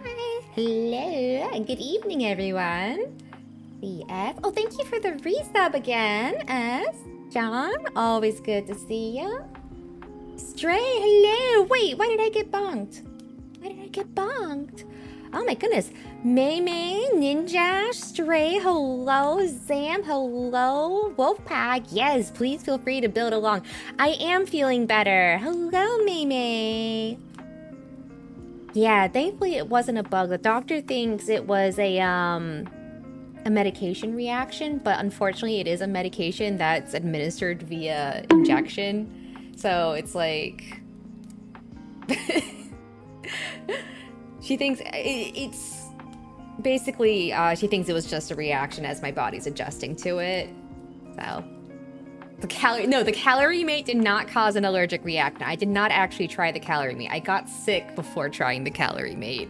Hi. Hello. And good evening, everyone. CF. Oh, thank you for the resub again. S. John. Always good to see you. Stray. Hello. Wait, why did I get bonked? Why did I get bonked? Oh my goodness. May May, Ninja, Stray, hello, Zam, hello, Wolfpack, yes, please feel free to build along. I am feeling better. Hello, May May. Yeah, thankfully it wasn't a bug. The doctor thinks it was a medication reaction, but unfortunately it is a medication that's administered via injection. So it's like... She thinks it's... Basically, she thinks it was just a reaction as my body's adjusting to it. So... The calorie mate did not cause an allergic reaction. I did not actually try the calorie mate. I got sick before trying the calorie mate.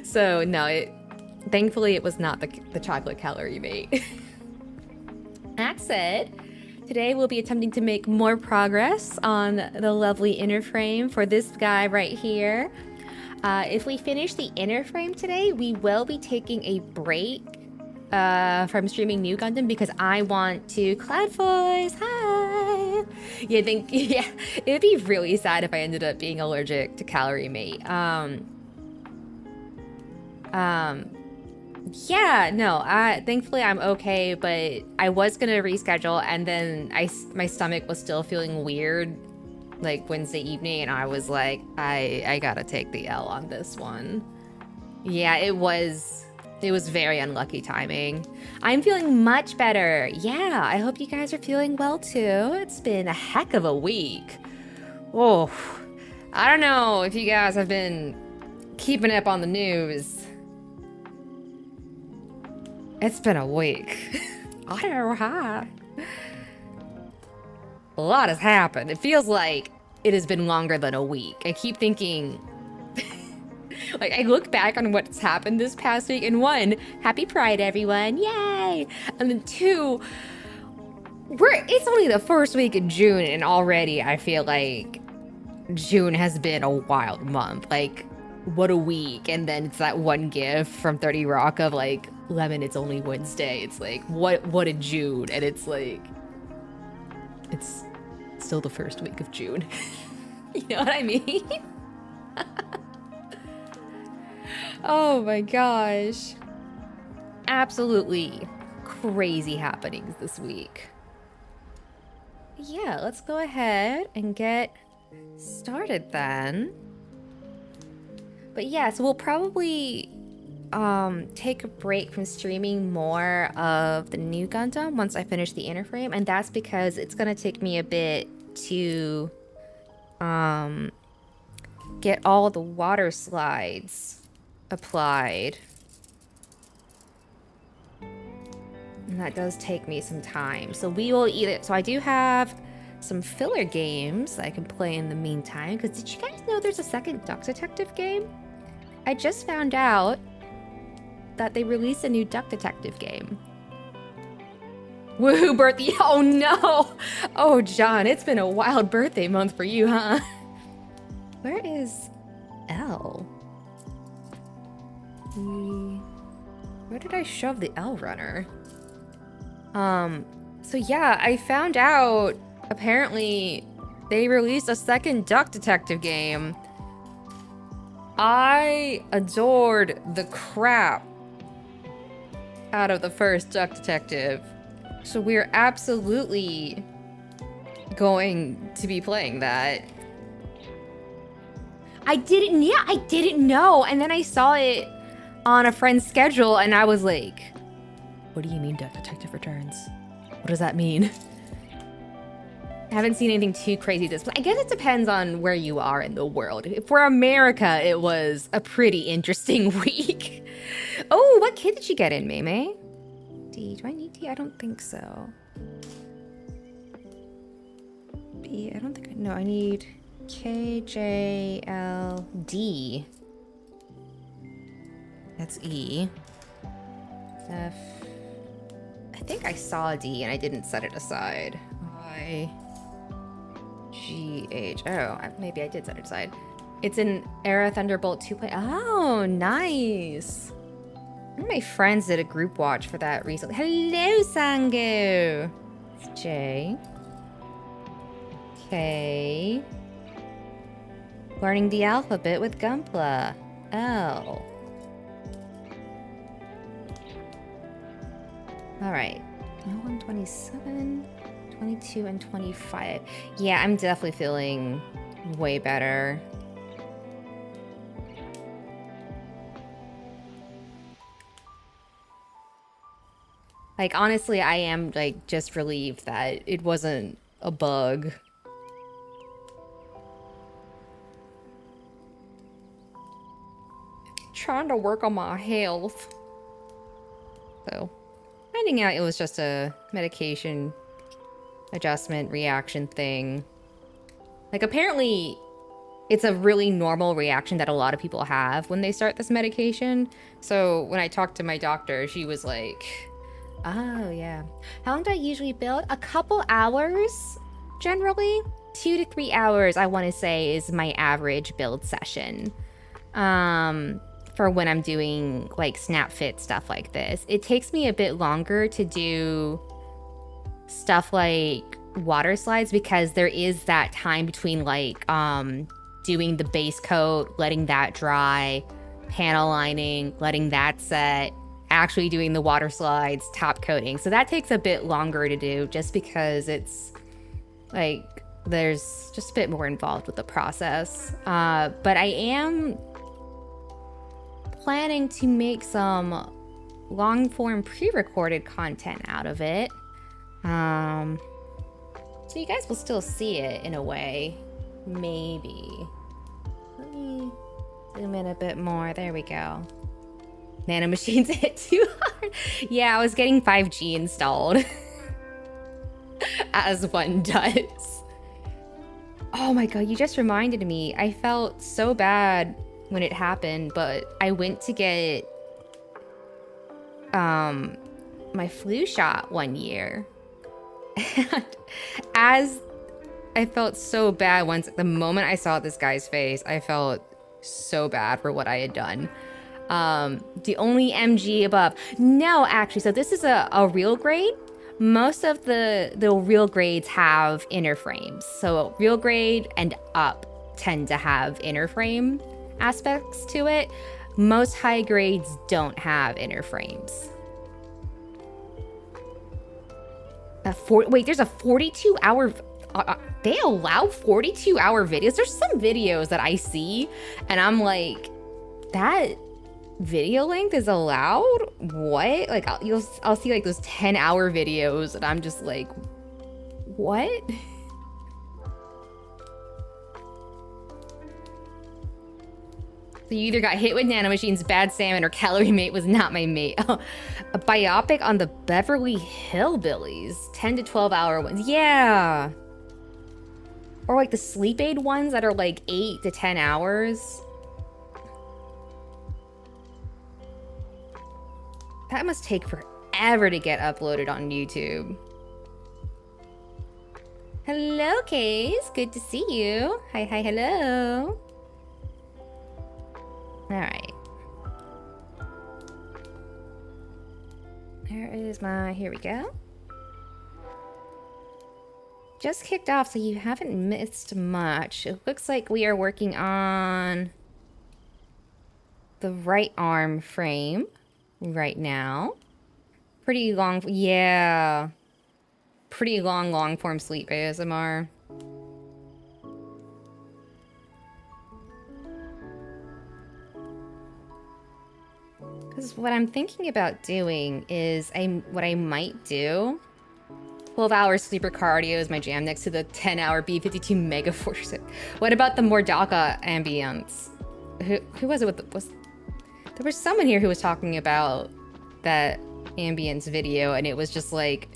So, no, thankfully it was not the chocolate calorie mate. That said, today we'll be attempting to make more progress on the lovely inner frame for this guy right here. If we finish the inner frame today, we will be taking a break from streaming New Gundam because I want to Cloud Voice. Hi. Yeah, it'd be really sad if I ended up being allergic to calorie mate. Yeah, no, thankfully I'm okay, but I was gonna reschedule and then my stomach was still feeling weird like Wednesday evening and I was like, I gotta take the L on this one. Yeah, it was very unlucky timing. I'm feeling much better. Yeah, I hope you guys are feeling well too. It's been a heck of a week. Oh, I don't know if you guys have been keeping up on the news. It's been a week. I don't know how. A lot has happened. It feels like it has been longer than a week. I keep thinking... Like, I look back on what's happened this past week, and one, happy Pride, everyone, yay! And then two, it's only the first week of June, and already I feel like June has been a wild month. Like, what a week, and then it's that one gif from 30 Rock of, like, Lemon, it's only Wednesday. It's like, what a June, and it's like, it's still the first week of June. You know what I mean? Oh my gosh. Absolutely crazy happenings this week. Yeah, let's go ahead and get started then. But yeah, so we'll probably take a break from streaming more of the New Gundam once I finish the inner frame, and that's because it's gonna take me a bit to get all the water slides applied. And that does take me some time. So we will I do have some filler games I can play in the meantime. Because did you guys know there's a second Duck Detective game? I just found out that they released a new Duck Detective game. Woohoo birthday! Oh no! Oh John, it's been a wild birthday month for you, huh? Where is L? Where did I shove the L runner? So yeah, I found out apparently they released a second Duck Detective game. I adored the crap out of the first Duck Detective. So we're absolutely going to be playing that. I didn't know. And then I saw it on a friend's schedule, and I was like, what do you mean Duck Detective returns? What does that mean? I haven't seen anything too crazy this, but I guess it depends on where you are in the world. For America, it was a pretty interesting week. Oh, what kid did you get in, Maymay? D, do I need D? I don't think so. B, I don't think, no, I need K, J, L, D. That's E. F. I think I saw D and I didn't set it aside. I. G, H. Oh, maybe I did set it aside. It's an Era Thunderbolt 2.0. Oh, nice. One of my friends did a group watch for that recently. Hello, Sangu. It's Jay. Okay. Learning the alphabet with Gunpla. L. Alright. 127, 22, and 25. Yeah, I'm definitely feeling way better. Like, honestly, I am, like, just relieved that it wasn't a bug. Trying to work on my health. So, finding out it was just a medication adjustment reaction thing. Like, apparently, it's a really normal reaction that a lot of people have when they start this medication. So, when I talked to my doctor, she was like, oh, yeah. How long do I usually build? A couple hours, generally. 2 to 3 hours, I want to say, is my average build session. For when I'm doing, like, snap fit stuff like this. It takes me a bit longer to do stuff like water slides because there is that time between, like, doing the base coat, letting that dry, panel lining, letting that set, actually doing the water slides, top coating. So that takes a bit longer to do just because it's like there's just a bit more involved with the process. But I am planning to make some long form pre-recorded content out of it. So you guys will still see it in a way. Maybe. Let me zoom in a bit more. There we go. Nanomachines hit too hard. Yeah, I was getting 5G installed. As one does. Oh my god, you just reminded me. I felt so bad when it happened, but I went to get my flu shot one year. And as I felt so bad once, the moment I saw this guy's face, I felt so bad for what I had done. The only MG above. No, actually, so this is a real grade. Most of the real grades have inner frames. So real grade and up tend to have inner frame aspects to it. Most high grades don't have inner frames. Wait, there's a 42-hour... they allow 42-hour videos? There's some videos that I see, and I'm like, that video length is allowed? What? Like, I'll see, like, those 10-hour videos, and I'm just like, what? So you either got hit with nanomachines, bad salmon, or calorie mate was not my mate. Oh, a biopic on the Beverly Hillbillies. 10 to 12 hour ones. Yeah. Or like the sleep aid ones that are like 8 to 10 hours. That must take forever to get uploaded on YouTube. Hello, Case. Good to see you. Hi, hi, hello. All right. There is my, here we go. Just kicked off, so you haven't missed much. It looks like we are working on the right arm frame right now. Pretty long, yeah. Pretty long form sleep ASMR. Because what I'm thinking about doing is, what I might do, 12-hour sleeper cardio is my jam next to the 10-hour B52 Mega Force. What about the Mordaka ambience? Who was it with there was someone here who was talking about that ambience video, and it was just like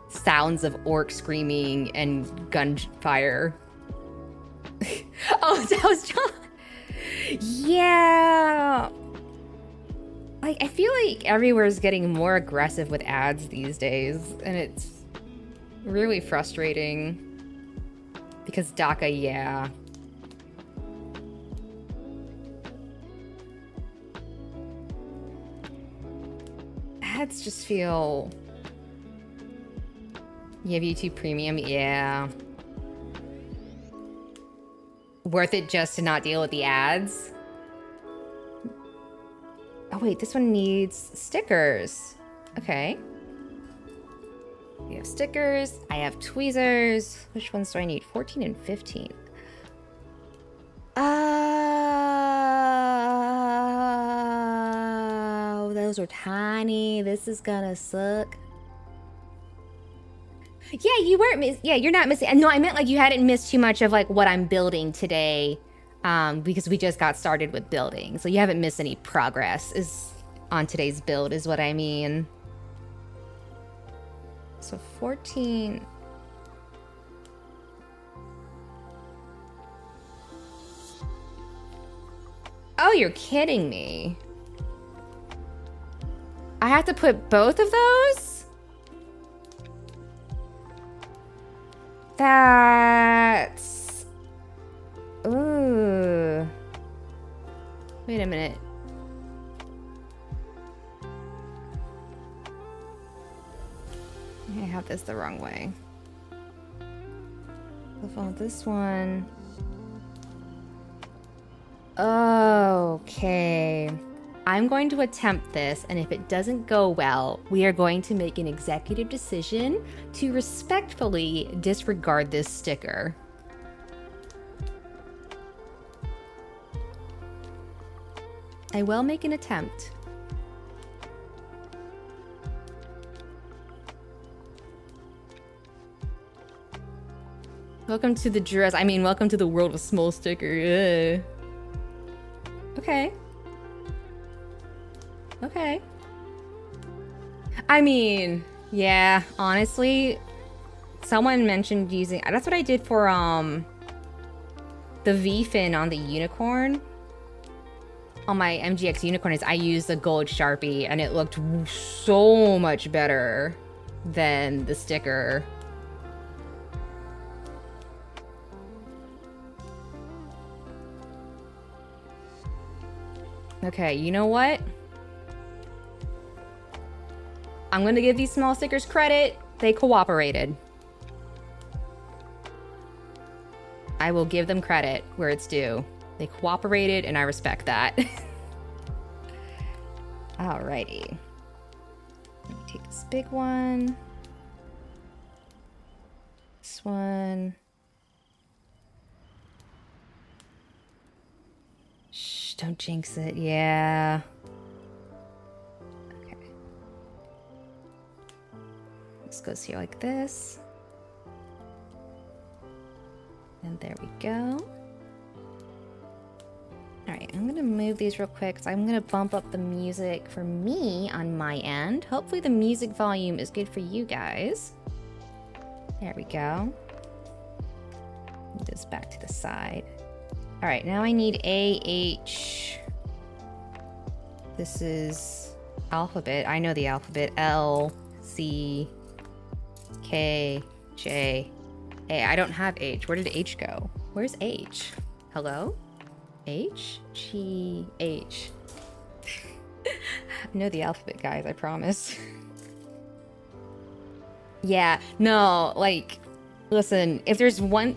sounds of orc screaming and gunfire. Oh, that was John. Yeah. Like, I feel like everywhere's getting more aggressive with ads these days, and it's really frustrating. Because DACA, yeah. ads just feel... You have YouTube Premium? Yeah. Worth it just to not deal with the ads? Oh wait, this one needs stickers. Okay. We have stickers. I have tweezers. Which ones do I need? 14 and 15. Oh, those are tiny. This is gonna suck. Yeah, you weren't yeah, you're not missing. No, I meant like you hadn't missed too much of like what I'm building today, because we just got started with building. So you haven't missed any progress is on today's build is what I mean. So 14. Oh, you're kidding me. I have to put both of those? That's... Ooh. Wait a minute. I have this the wrong way. This one. Okay. I'm going to attempt this, and if it doesn't go well, we are going to make an executive decision to respectfully disregard this sticker. I will make an attempt. Welcome to the dress. I mean, welcome to the world of small sticker. Okay. Okay. I mean, yeah, honestly, someone mentioned using... That's what I did for, the V-fin on the unicorn. On my MGX unicorn is I used a gold Sharpie, and it looked so much better than the sticker. Okay, you know what? I'm gonna give these small stickers credit. They cooperated. I will give them credit where it's due. They cooperated, and I respect that. Alrighty. Let me take this big one. This one. Shh, don't jinx it. Yeah. Okay. This goes here like this. And there we go. Alright, I'm gonna move these real quick because I'm gonna bump up the music for me on my end. Hopefully the music volume is good for you guys. There we go. Move this back to the side. Alright, now I need AH. This is alphabet. I know the alphabet. L, C, K, J, A. I don't have H. Where did H go? Where's H? Hello? H? G, H. I know the alphabet, guys, I promise. Yeah, no, like, listen, if there's one,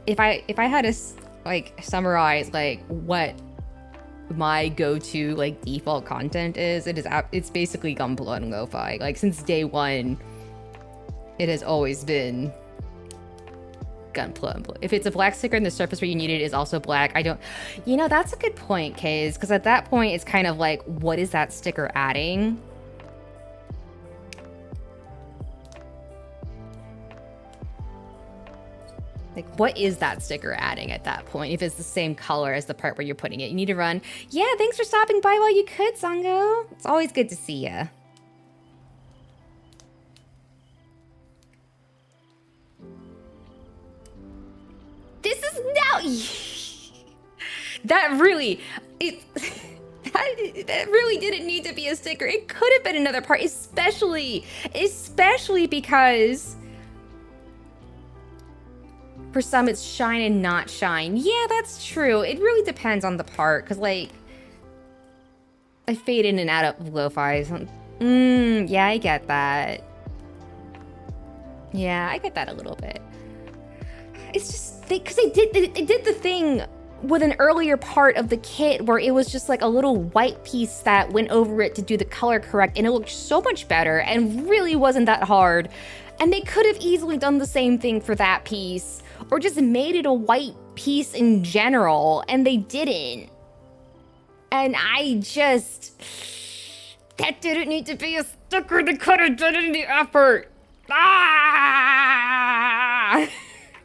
if I had to, like, summarize, like, what my go-to, like, default content is, it's basically Gunpla and lo-fi. Like, since day one, it has always been Gunpla. If it's a black sticker and the surface where you need it is also black, I don't... You know, that's a good point, Kaze, because at that point, it's kind of like, what is that sticker adding? Like, what is that sticker adding at that point if it's the same color as the part where you're putting it? You need to run. Yeah, thanks for stopping by while you could, Sango. It's always good to see ya. This is now... That really... That really didn't need to be a sticker. It could have been another part, especially because... For some, it's shine and not shine. Yeah, that's true. It really depends on the part, because, like, I fade in and out of lo-fi. Yeah, I get that. Yeah, I get that a little bit. It's just because they did the thing with an earlier part of the kit where it was just like a little white piece that went over it to do the color correct, and it looked so much better and really wasn't that hard. And they could have easily done the same thing for that piece, or just made it a white piece in general, and they didn't. And that didn't need to be a sticker. They could have done it in the effort.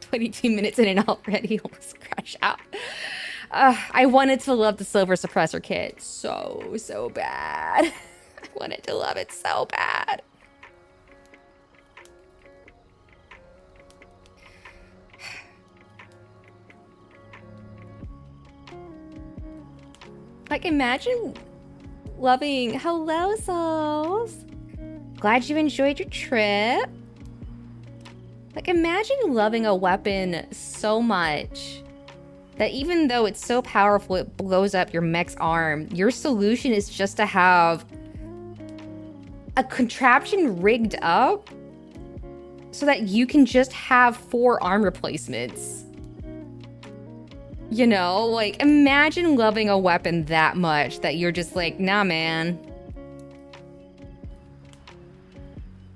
22 minutes in and already almost crash out. I wanted to love the silver suppressor kit so bad. I wanted to love it so bad. Like, imagine loving... Hello, souls. Glad you enjoyed your trip. Like, imagine loving a weapon so much that even though it's so powerful it blows up your mech's arm, your solution is just to have a contraption rigged up so that you can just have 4 arm replacements. You know, like, imagine loving a weapon that much that you're just like, nah, man.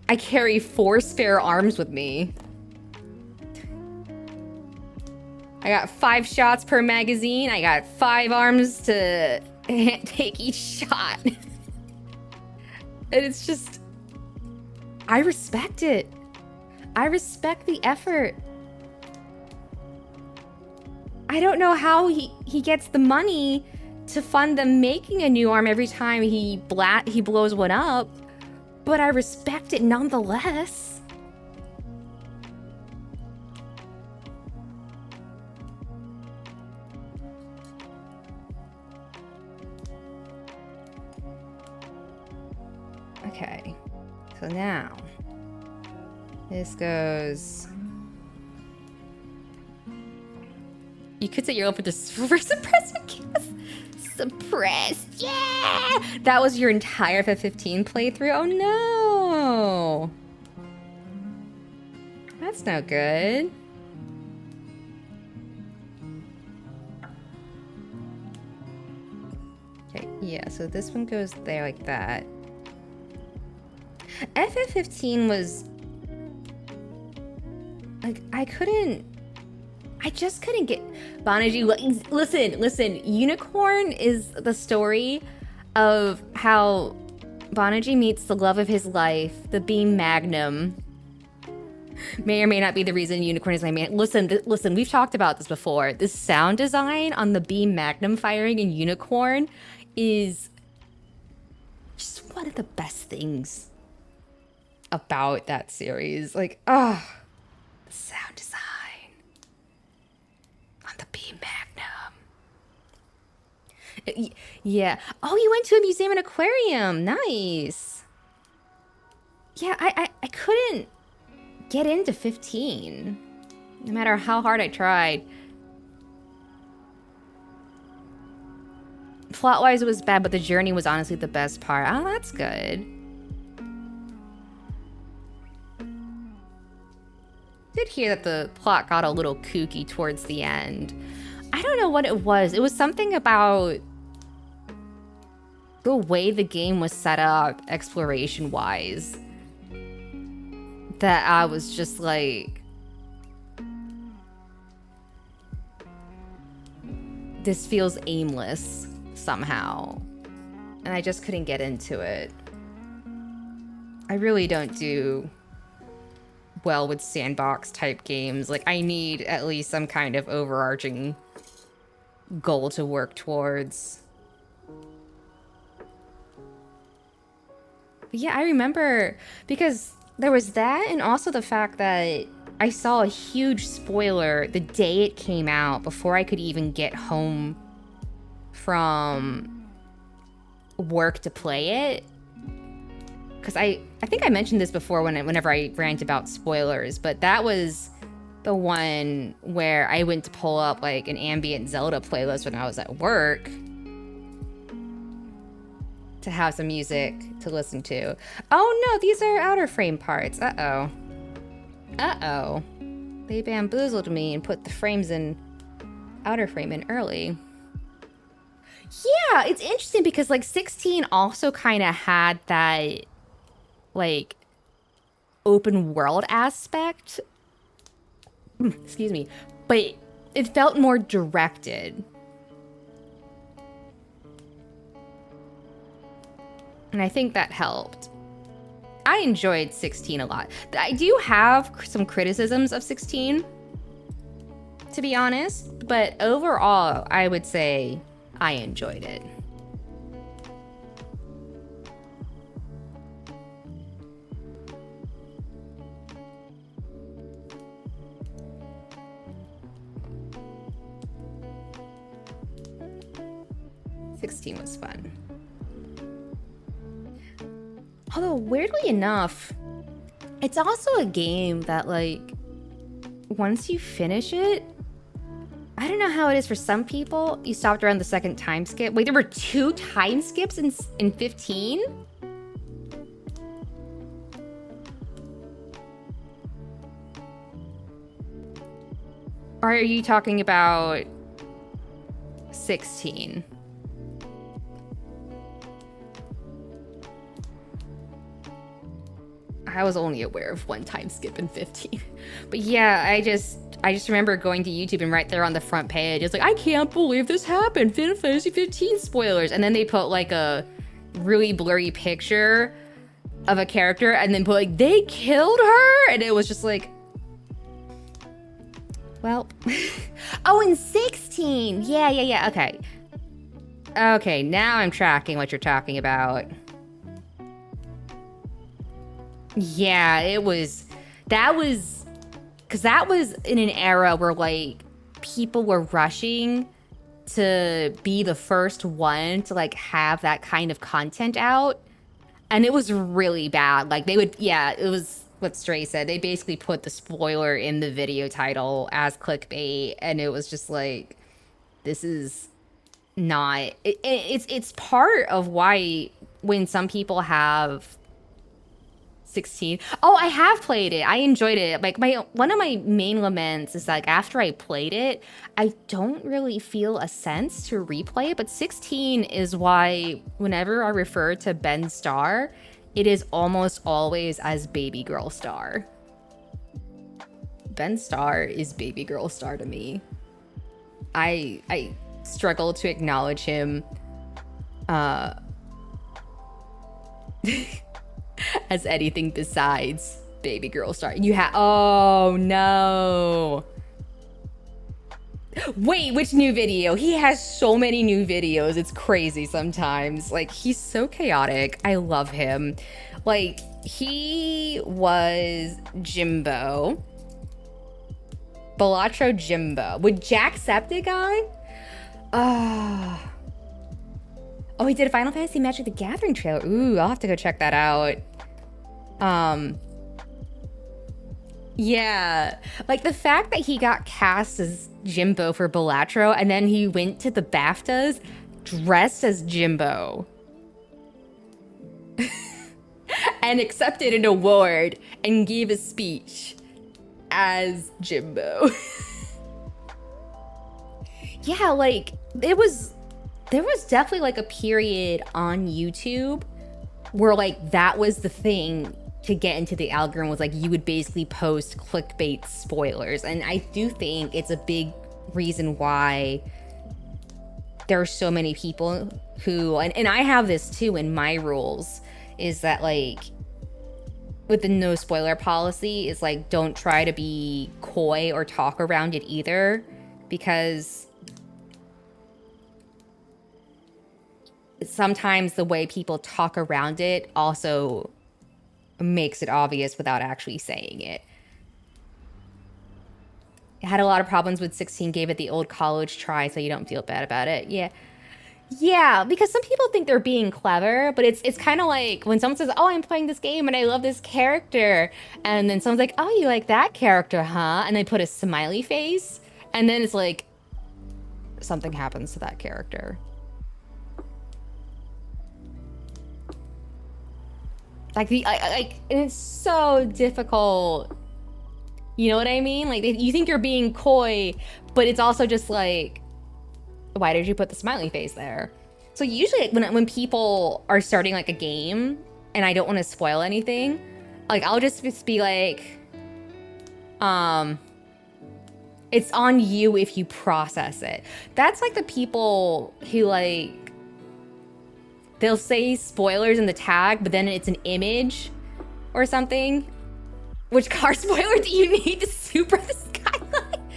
I carry 4 spare arms with me. I got 5 shots per magazine. I got 5 arms to take each shot. And it's just, I respect it. I respect the effort. I don't know how he gets the money to fund them making a new arm every time he blows one up, but I respect it nonetheless. Okay, so now this goes. You could say you're open to suppressor gas. Suppressed, yeah! That was your entire FF15 playthrough? Oh no! That's no good. Okay, yeah, so this one goes there like that. FF15 was... like, I just couldn't get... Banaji, listen. Unicorn is the story of how Banaji meets the love of his life, the Beam Magnum. May or may not be the reason Unicorn is my man. Listen, we've talked about this before. The sound design on the Beam Magnum firing in Unicorn is just one of the best things about that series. Like, the sound design on the Beam Magnum. Yeah. Oh, you went to a museum and aquarium. Nice. Yeah, I couldn't get into 15, no matter how hard I tried. Plot-wise, it was bad, but the journey was honestly the best part. Oh, that's good. Did hear that the plot got a little kooky towards the end. I don't know what it was. It was something about the way the game was set up exploration-wise that I was just like, this feels aimless somehow. And I just couldn't get into it. I really don't do well with sandbox type games. Like, I need at least some kind of overarching goal to work towards. But yeah, I remember because there was that, and also the fact that I saw a huge spoiler the day it came out before I could even get home from work to play it. Because I think I mentioned this before whenever I rant about spoilers, but that was the one where I went to pull up like an ambient Zelda playlist when I was at work. to have some music to listen to. Oh no, these are outer frame parts. Uh-oh. Uh-oh. They bamboozled me and put the frames in outer frame in early. Yeah, it's interesting because like 16 also kind of had that like open world aspect. Excuse me. But it felt more directed. And I think that helped. I enjoyed 16 a lot. I do have some criticisms of 16, to be honest, but overall, I would say I enjoyed it. '16 was fun. Although, weirdly enough, it's also a game that, like, once you finish it, I don't know how it is for some people. You stopped around the second time skip. Wait, there were 2 time skips in 15? Or are you talking about 16? I was only aware of 1 time skip in 15. But yeah, I just remember going to YouTube and right there on the front page, it's like, I can't believe this happened. Final Fantasy 15 spoilers. And then they put like a really blurry picture of a character and then put like, they killed her? And it was just like, well, oh, and 16. Yeah, okay. Okay, now I'm tracking what you're talking about. Yeah, that was in an era where like people were rushing to be the first one to like have that kind of content out, and it was really bad. Like it was what Stray said. They basically put the spoiler in the video title as clickbait, and it was just like, this is not. It's part of why when some people have 16. Oh, I have played it. I enjoyed it. Like one of my main laments is like after I played it, I don't really feel a sense to replay it. But 16 is why whenever I refer to Ben Starr, it is almost always as Baby Girl Star. Ben Starr is Baby Girl Star to me. I struggle to acknowledge him as anything besides Baby Girl Star. Oh no. Wait, which new video? He has so many new videos. It's crazy sometimes. Like, he's so chaotic. I love him. Like, he was Jimbo. Balatro Jimbo. With Jacksepticeye? Oh, he did a Final Fantasy Magic the Gathering trailer. Ooh, I'll have to go check that out. Yeah, like the fact that he got cast as Jimbo for Balatro and then he went to the BAFTAs dressed as Jimbo and accepted an award and gave a speech as Jimbo. Yeah, like there was definitely like a period on YouTube where like that was the thing to get into the algorithm, was like you would basically post clickbait spoilers. And I do think it's a big reason why there are so many people who, and I have this too in my rules, is that like with the no spoiler policy is like, don't try to be coy or talk around it either, because sometimes the way people talk around it also makes it obvious without actually saying it. I had a lot of problems with 16, gave it the old college try so you don't feel bad about it. Yeah, because some people think they're being clever, but it's kind of like when someone says, oh, I'm playing this game and I love this character, and then someone's like, oh, you like that character, huh? And they put a smiley face, and then it's like something happens to that character. Like, and it's so difficult. You know what I mean? Like, you think you're being coy, but it's also just like, why did you put the smiley face there? So usually when people are starting like a game and I don't want to spoil anything, like I'll just be like, it's on you if you process it. That's like the people who like, they'll say spoilers in the tag, but then it's an image or something. Which car spoiler do you need to super the skyline?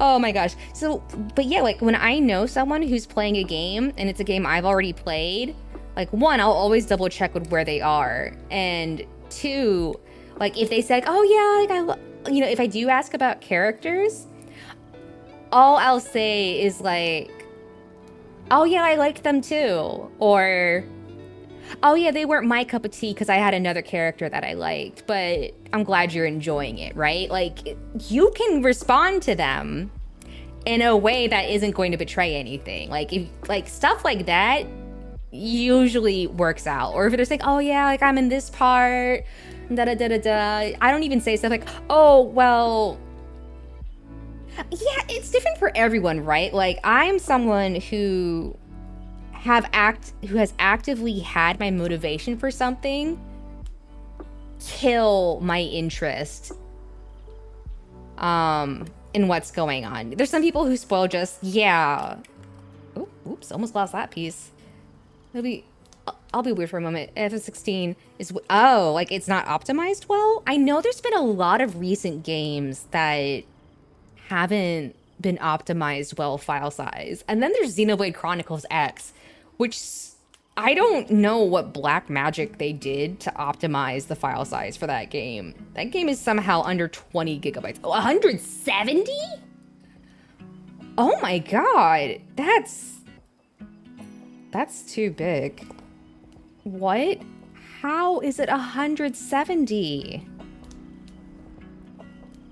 Oh my gosh. So, but yeah, like when I know someone who's playing a game and it's a game I've already played, like one, I'll always double check with where they are. And two, like if they said, oh yeah, like if I do ask about characters, all I'll say is like, oh yeah, I liked them too. Or, oh yeah, they weren't my cup of tea because I had another character that I liked, but I'm glad you're enjoying it, right? Like, you can respond to them in a way that isn't going to betray anything. Like, if like stuff like that usually works out. Or if they're like, oh yeah, like I'm in this part, da da da da da. I don't even say stuff like, oh well. Yeah, it's different for everyone, right? Like, I'm someone who has actively had my motivation for something kill my interest in what's going on. There's some people who spoil just, yeah. Oh, oops, almost lost that piece. I'll be weird for a moment. F16 is, oh, like it's not optimized well? I know there's been a lot of recent games that haven't been optimized well file size. And then there's Xenoblade Chronicles X, which I don't know what black magic they did to optimize the file size for that game. That game is somehow under 20 gigabytes. Oh, 170? Oh my god. That's too big. What? How is it 170?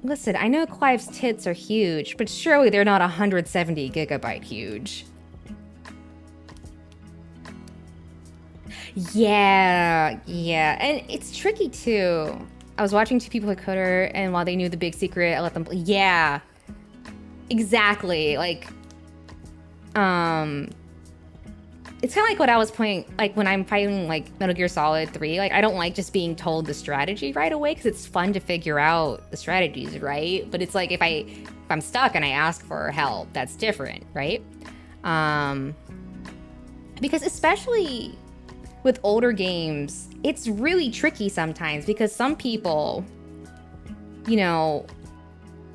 Listen, I know Clive's tits are huge, but surely they're not 170 gigabyte huge. Yeah, and it's tricky too. I was watching two people at Coder, and while they knew the big secret, I let them play. Yeah, exactly. Like, it's kind of like what I was playing, like when I'm fighting like Metal Gear Solid 3. Like, I don't like just being told the strategy right away because it's fun to figure out the strategies, right? But it's like if I'm stuck and I ask for help, that's different, right? Because especially with older games, it's really tricky sometimes because some people, you know,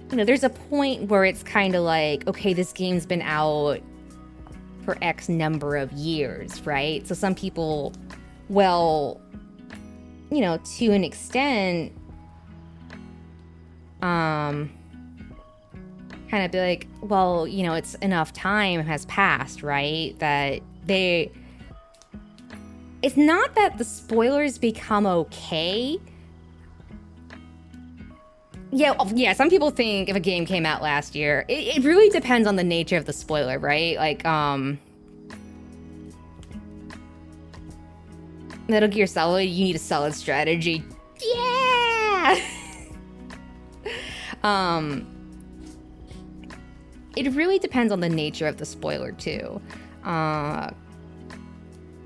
there's a point where it's kind of like, okay, this game's been out for X number of years, right? So some people, well, to an extent, kind of be like, well, it's enough time has passed, right? That it's not that the spoilers become okay. Yeah, some people think if a game came out last year, it really depends on the nature of the spoiler, right? Like, Metal Gear Solid, you need a solid strategy. Yeah! It really depends on the nature of the spoiler, too.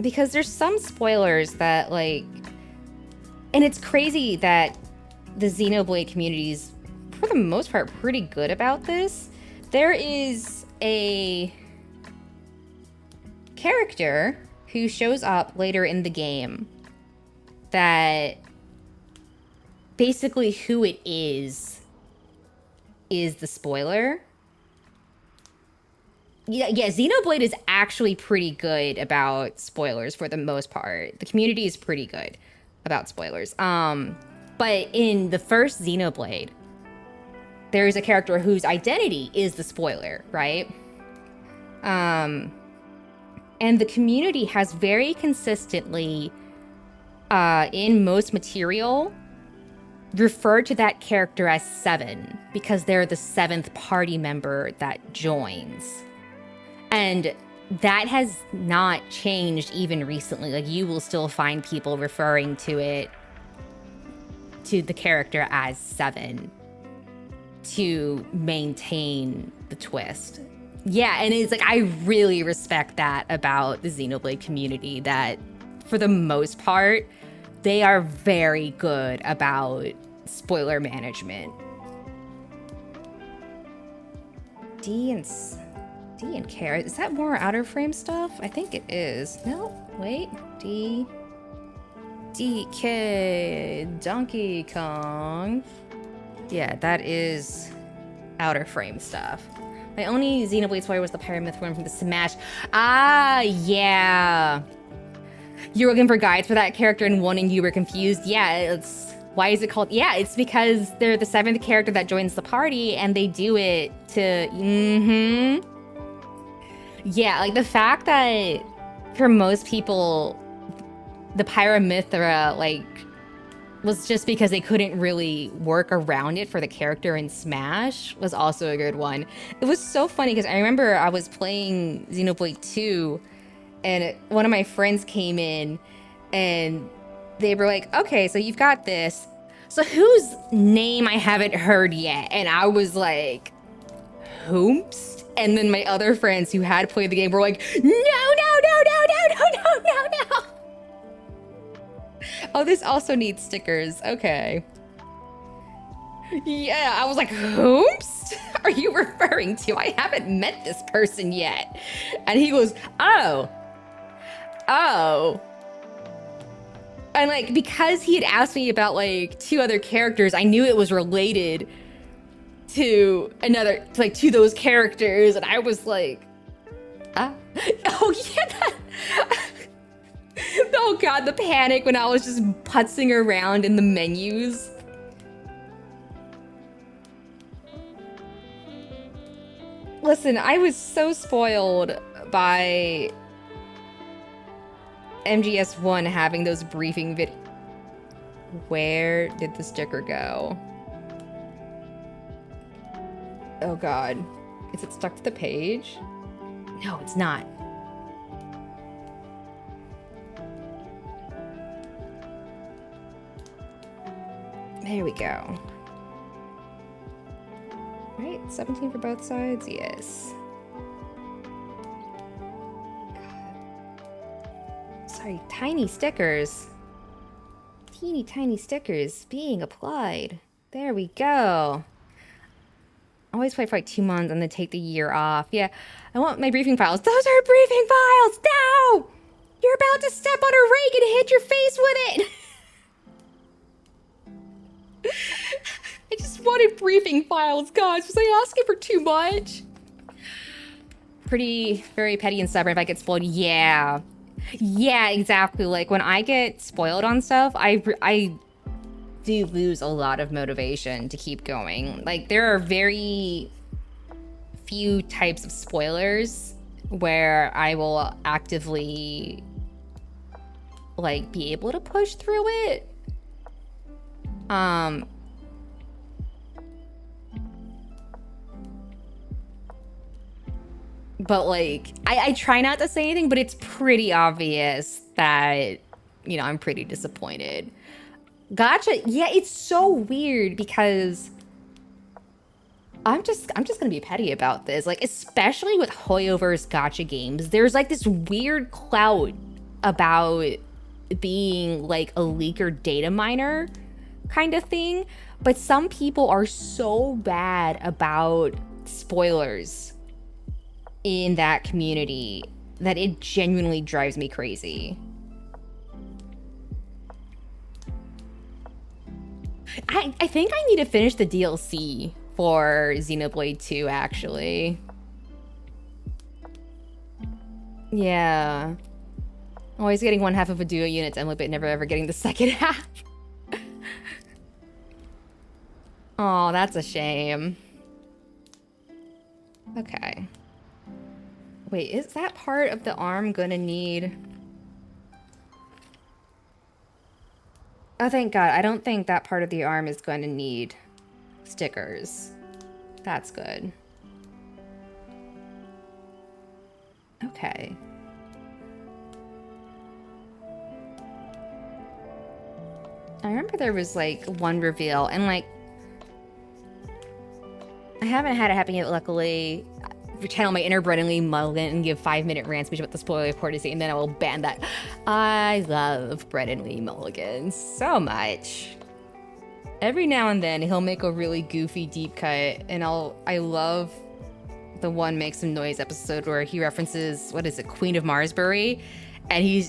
Because there's some spoilers that, like... And it's crazy that the Xenoblade community's, for the most part, pretty good about this. There is a character who shows up later in the game that basically who it is the spoiler. Yeah, Xenoblade is actually pretty good about spoilers for the most part. The community is pretty good about spoilers. But in the first Xenoblade, there's a character whose identity is the spoiler, right? And the community has very consistently, in most material, referred to that character as 7 because they're the 7th party member that joins. And that has not changed even recently. Like, you will still find people referring to it, to the character as 7 to maintain the twist. Yeah, and it's like, I really respect that about the Xenoblade community, that for the most part, they are very good about spoiler management. D and Care. Is that more outer frame stuff? I think it is. No, wait. DK Donkey Kong. Yeah, that is outer frame stuff. My only Xenoblade spoiler was the Pyramith one from the Smash. Ah, yeah. You're looking for guides for that character and wanting you were confused. Yeah, it's... Why is it called? Yeah, it's because they're the 7th character that joins the party, and they do it to... Yeah, like the fact that for most people, the Pyramithra, like, was just because they couldn't really work around it for the character in Smash was also a good one. It was so funny because I remember I was playing Xenoblade 2 and one of my friends came in and they were like, okay, so you've got this. So whose name I haven't heard yet? And I was like, whoops. And then my other friends who had played the game were like, no. Oh, this also needs stickers. Okay. Yeah, I was like, whoops are you referring to? I haven't met this person yet. And he goes, oh. And like, because he had asked me about like 2 other characters, I knew it was related to another, like to those characters. And I was like, oh yeah. Oh god, the panic when I was just putzing around in the menus. Listen, I was so spoiled by MGS1 having those briefing videos. Where did the sticker go? Oh god. Is it stuck to the page? No, it's not. There we go. Right, 17 for both sides, yes. God. Sorry, tiny stickers. Teeny tiny stickers being applied. There we go. Always play for like 2 months and then take the year off. Yeah, I want my briefing files. Those are briefing files! No! You're about to step on a rake and hit your face with it! I just wanted briefing files, guys. Was I asking for too much? Very petty and stubborn if I get spoiled. Yeah. Yeah, exactly. Like, when I get spoiled on stuff, I do lose a lot of motivation to keep going. Like, there are very few types of spoilers where I will actively, like, be able to push through it. But like, I try not to say anything, but it's pretty obvious that, you know, I'm pretty disappointed. Gotcha. Yeah, it's so weird because I'm just gonna be petty about this. Like, especially with Hoyoverse gacha games, there's like this weird clout about being like a leaker data miner kind of thing. But some people are so bad about spoilers in that community that it genuinely drives me crazy. I think I need to finish the DLC for Xenoblade 2, actually. Yeah. Always getting one half of a duo unit to Emily, but never ever getting the second half. Oh, that's a shame. Okay. Wait, is that part of the arm gonna need... Oh, thank God. I don't think that part of the arm is going to need stickers. That's good. Okay. I remember there was like one reveal, and like I haven't had it happen yet, luckily. Channel my inner Brennanly Mulligan and give 5-minute rant speech about the spoiler report, and then I will ban that. I love Brennanly Mulligan so much. Every now and then he'll make a really goofy deep cut, and I love the one Make Some Noise episode where he references, what is it, Queen of Marsbury, and he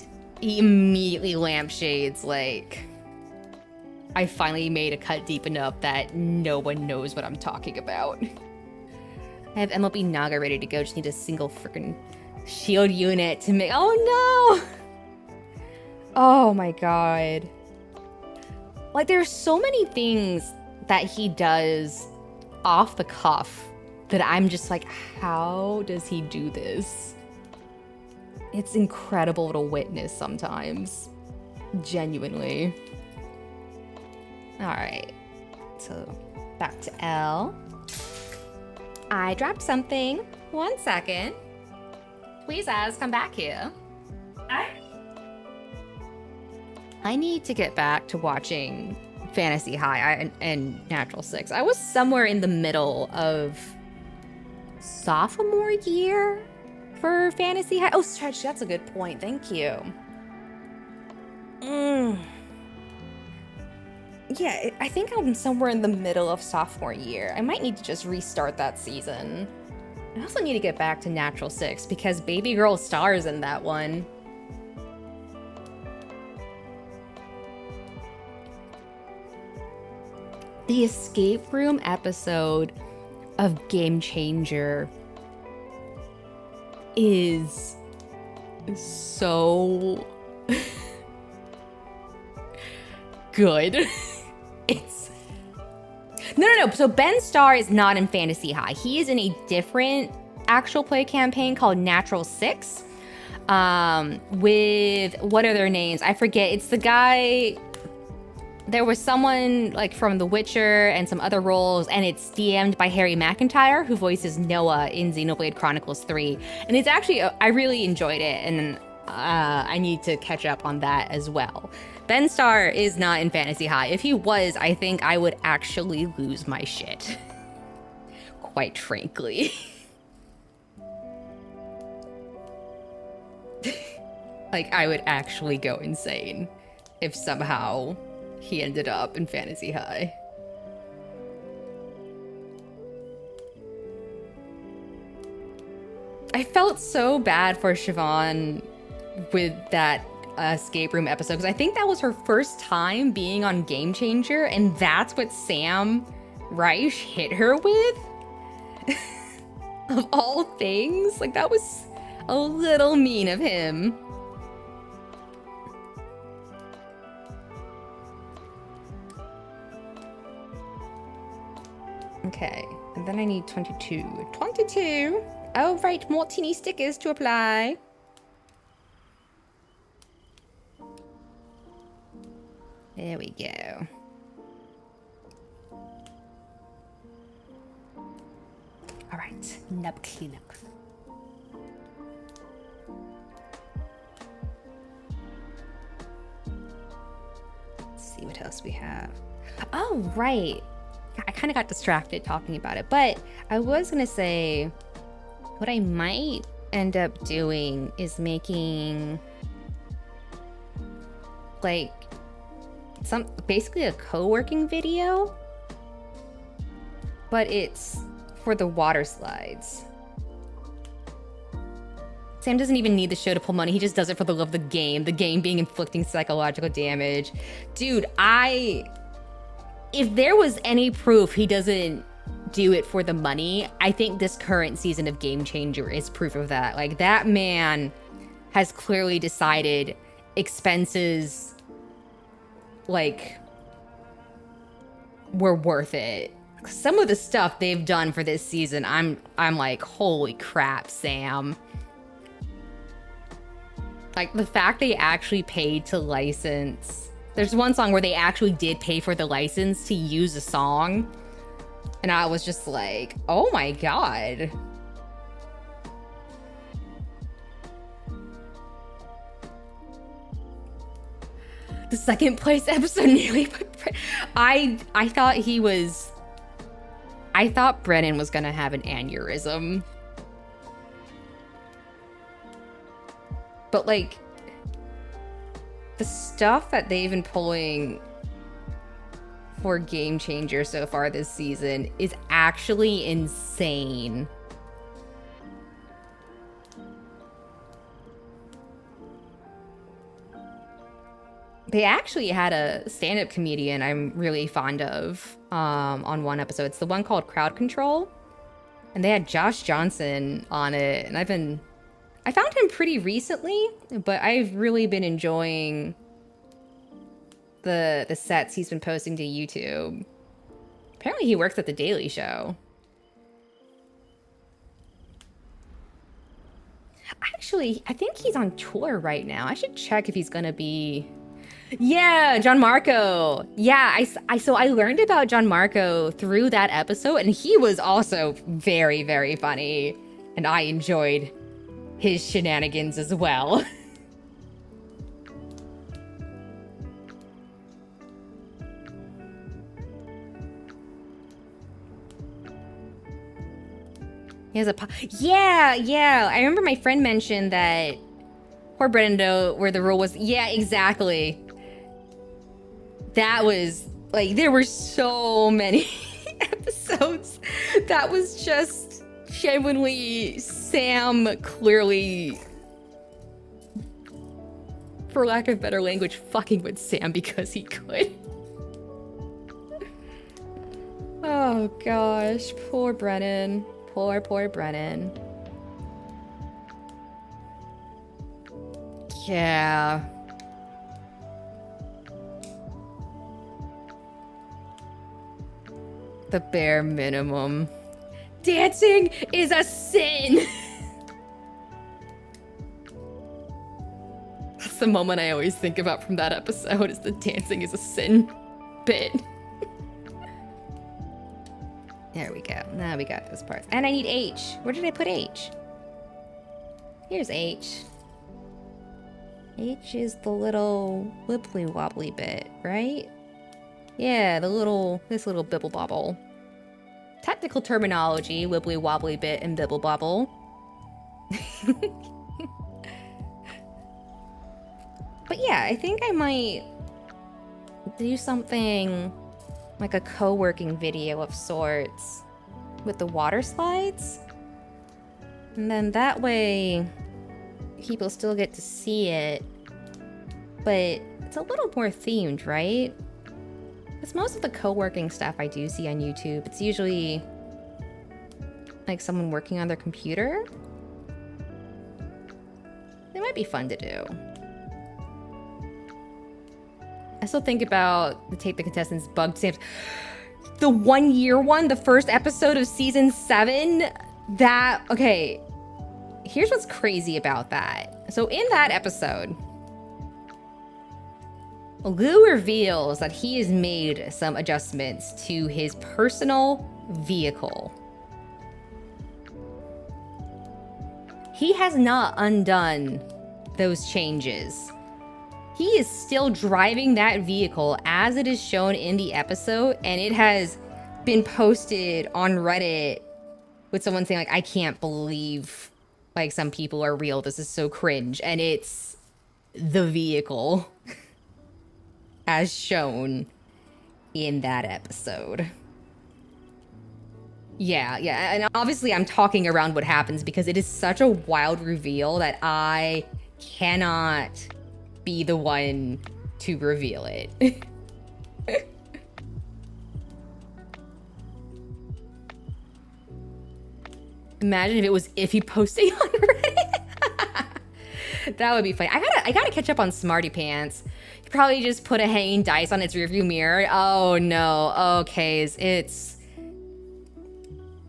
immediately lampshades like, I finally made a cut deep enough that no one knows what I'm talking about. I have MLB Naga ready to go. Just need a single freaking shield unit to make. Oh no! Oh my god. Like, there's so many things that he does off the cuff that I'm just like, how does he do this? It's incredible to witness sometimes. Genuinely. Alright. So, back to L. I dropped something. 1 second. Please, Az, come back here. I need to get back to watching Fantasy High and Natural 6. I was somewhere in the middle of sophomore year for Fantasy High. Oh, Stretch, that's a good point. Thank you. Yeah, I think I'm somewhere in the middle of sophomore year. I might need to just restart that season. I also need to get back to Natural 6 because Baby Girl stars in that one. The escape room episode of Game Changer is so good. It's no. So Ben Starr is not in Fantasy High. He is in a different actual play campaign called Natural 6. With what are their names? I forget. It's the guy. There was someone like from The Witcher and some other roles, and it's DM'd by Harry McIntyre, who voices Noah in Xenoblade Chronicles 3. And it's actually, I really enjoyed it, and I need to catch up on that as well. Ben Starr is not in Fantasy High. If he was, I think I would actually lose my shit. Quite frankly. Like, I would actually go insane if somehow he ended up in Fantasy High. I felt so bad for Siobhan with that escape room episode, because I think that was her first time being on Game Changer, and that's what Sam Reich hit her with. Of all things. Like, that was a little mean of him. Okay, and then I need 22. 22! Oh, right, more teeny stickers to apply. There we go. All right, nub cleanup. Let's see what else we have. Oh, right. I kind of got distracted talking about it, but I was gonna say what I might end up doing is making like basically a co-working video, but it's for the water slides. Sam doesn't even need the show to pull money. He just does it for the love of the game being inflicting psychological damage. Dude, if there was any proof he doesn't do it for the money, I think this current season of Game Changer is proof of that. Like, that man has clearly decided expenses, like, were worth it. Some of the stuff they've done for this season, I'm like, holy crap, Sam. Like, the fact they actually paid to license. There's one song where they actually did pay for the license to use a song. And I was just like, oh my god. The second place episode nearly put I thought he was... I thought Brennan was gonna have an aneurysm. But like, the stuff that they've been pulling for Game Changer so far this season is actually insane. They actually had a stand-up comedian I'm really fond of on one episode. It's the one called Crowd Control. And they had Josh Johnson on it. And I found him pretty recently, but I've really been enjoying the sets he's been posting to YouTube. Apparently he works at The Daily Show. Actually, I think he's on tour right now. I should check if he's gonna be... Yeah, John Marco. Yeah, so I learned about John Marco through that episode, and he was also very, very funny. And I enjoyed his shenanigans as well. He has a... Yeah. I remember my friend mentioned that poor Brendo, where the rule was... Yeah, exactly. That was... Like, there were so many episodes that was just genuinely Sam clearly, for lack of better language, fucking with Sam because he could. Oh gosh, poor Brennan. Poor Brennan. Yeah. The bare minimum. Dancing is a sin! That's the moment I always think about from that episode, is the dancing is a sin bit. There we go. Now we got those parts. And I need H. Where did I put H? Here's H. H is the little wibbly wobbly bit, right? Yeah, this little bibble bobble. Technical terminology, wibbly wobbly bit and bibble bobble. But yeah, I think I might do something like a co-working video of sorts with the water slides. And then that way people still get to see it, but it's a little more themed, right? Because most of the co-working stuff I do see on YouTube, it's usually like someone working on their computer. They might be fun to do. I still think about the Tape the Contestants bug stamps. The 1 year one, the first episode of season 7, okay, here's what's crazy about that. So in that episode, Lou reveals that he has made some adjustments to his personal vehicle. He has not undone those changes. He is still driving that vehicle as it is shown in the episode, and it has been posted on Reddit with someone saying, like, I can't believe, like, some people are real. This is so cringe. And it's the vehicle as shown in that episode. Yeah, and obviously I'm talking around what happens because it is such a wild reveal that I cannot be the one to reveal it. Imagine if it was Iffy posting on Reddit. That would be funny. I gotta catch up on Smarty Pants. You probably just put a hanging dice on its rearview mirror. Oh no. Okay, it's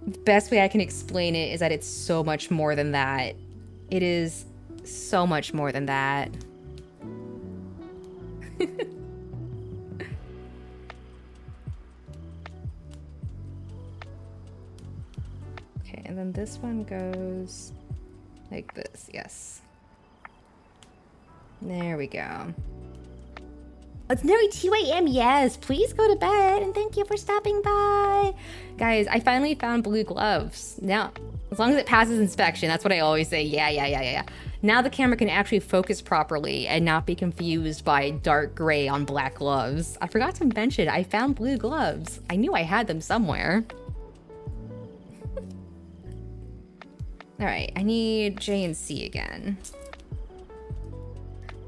the best way I can explain it is that it's so much more than that. It is so much more than that. Okay, and then this one goes like this. Yes. There we go. It's nearly 2 a.m. Yes, please go to bed, and thank you for stopping by. Guys, I finally found blue gloves. Now, as long as it passes inspection, that's what I always say. Yeah. Now the camera can actually focus properly and not be confused by dark gray on black gloves. I forgot to mention, I found blue gloves. I knew I had them somewhere. All right, I need J and C again.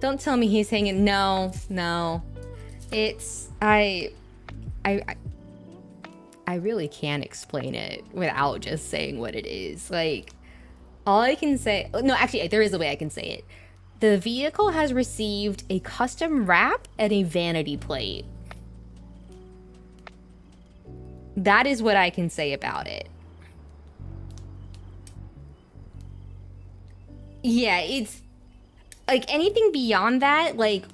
Don't tell me he's hanging. No. It's I really can't explain it without just saying what it is. Like, all I can say, no, actually, there is a way I can say it. The vehicle has received a custom wrap and a vanity plate. That is what I can say about it. Yeah, it's like anything beyond that, like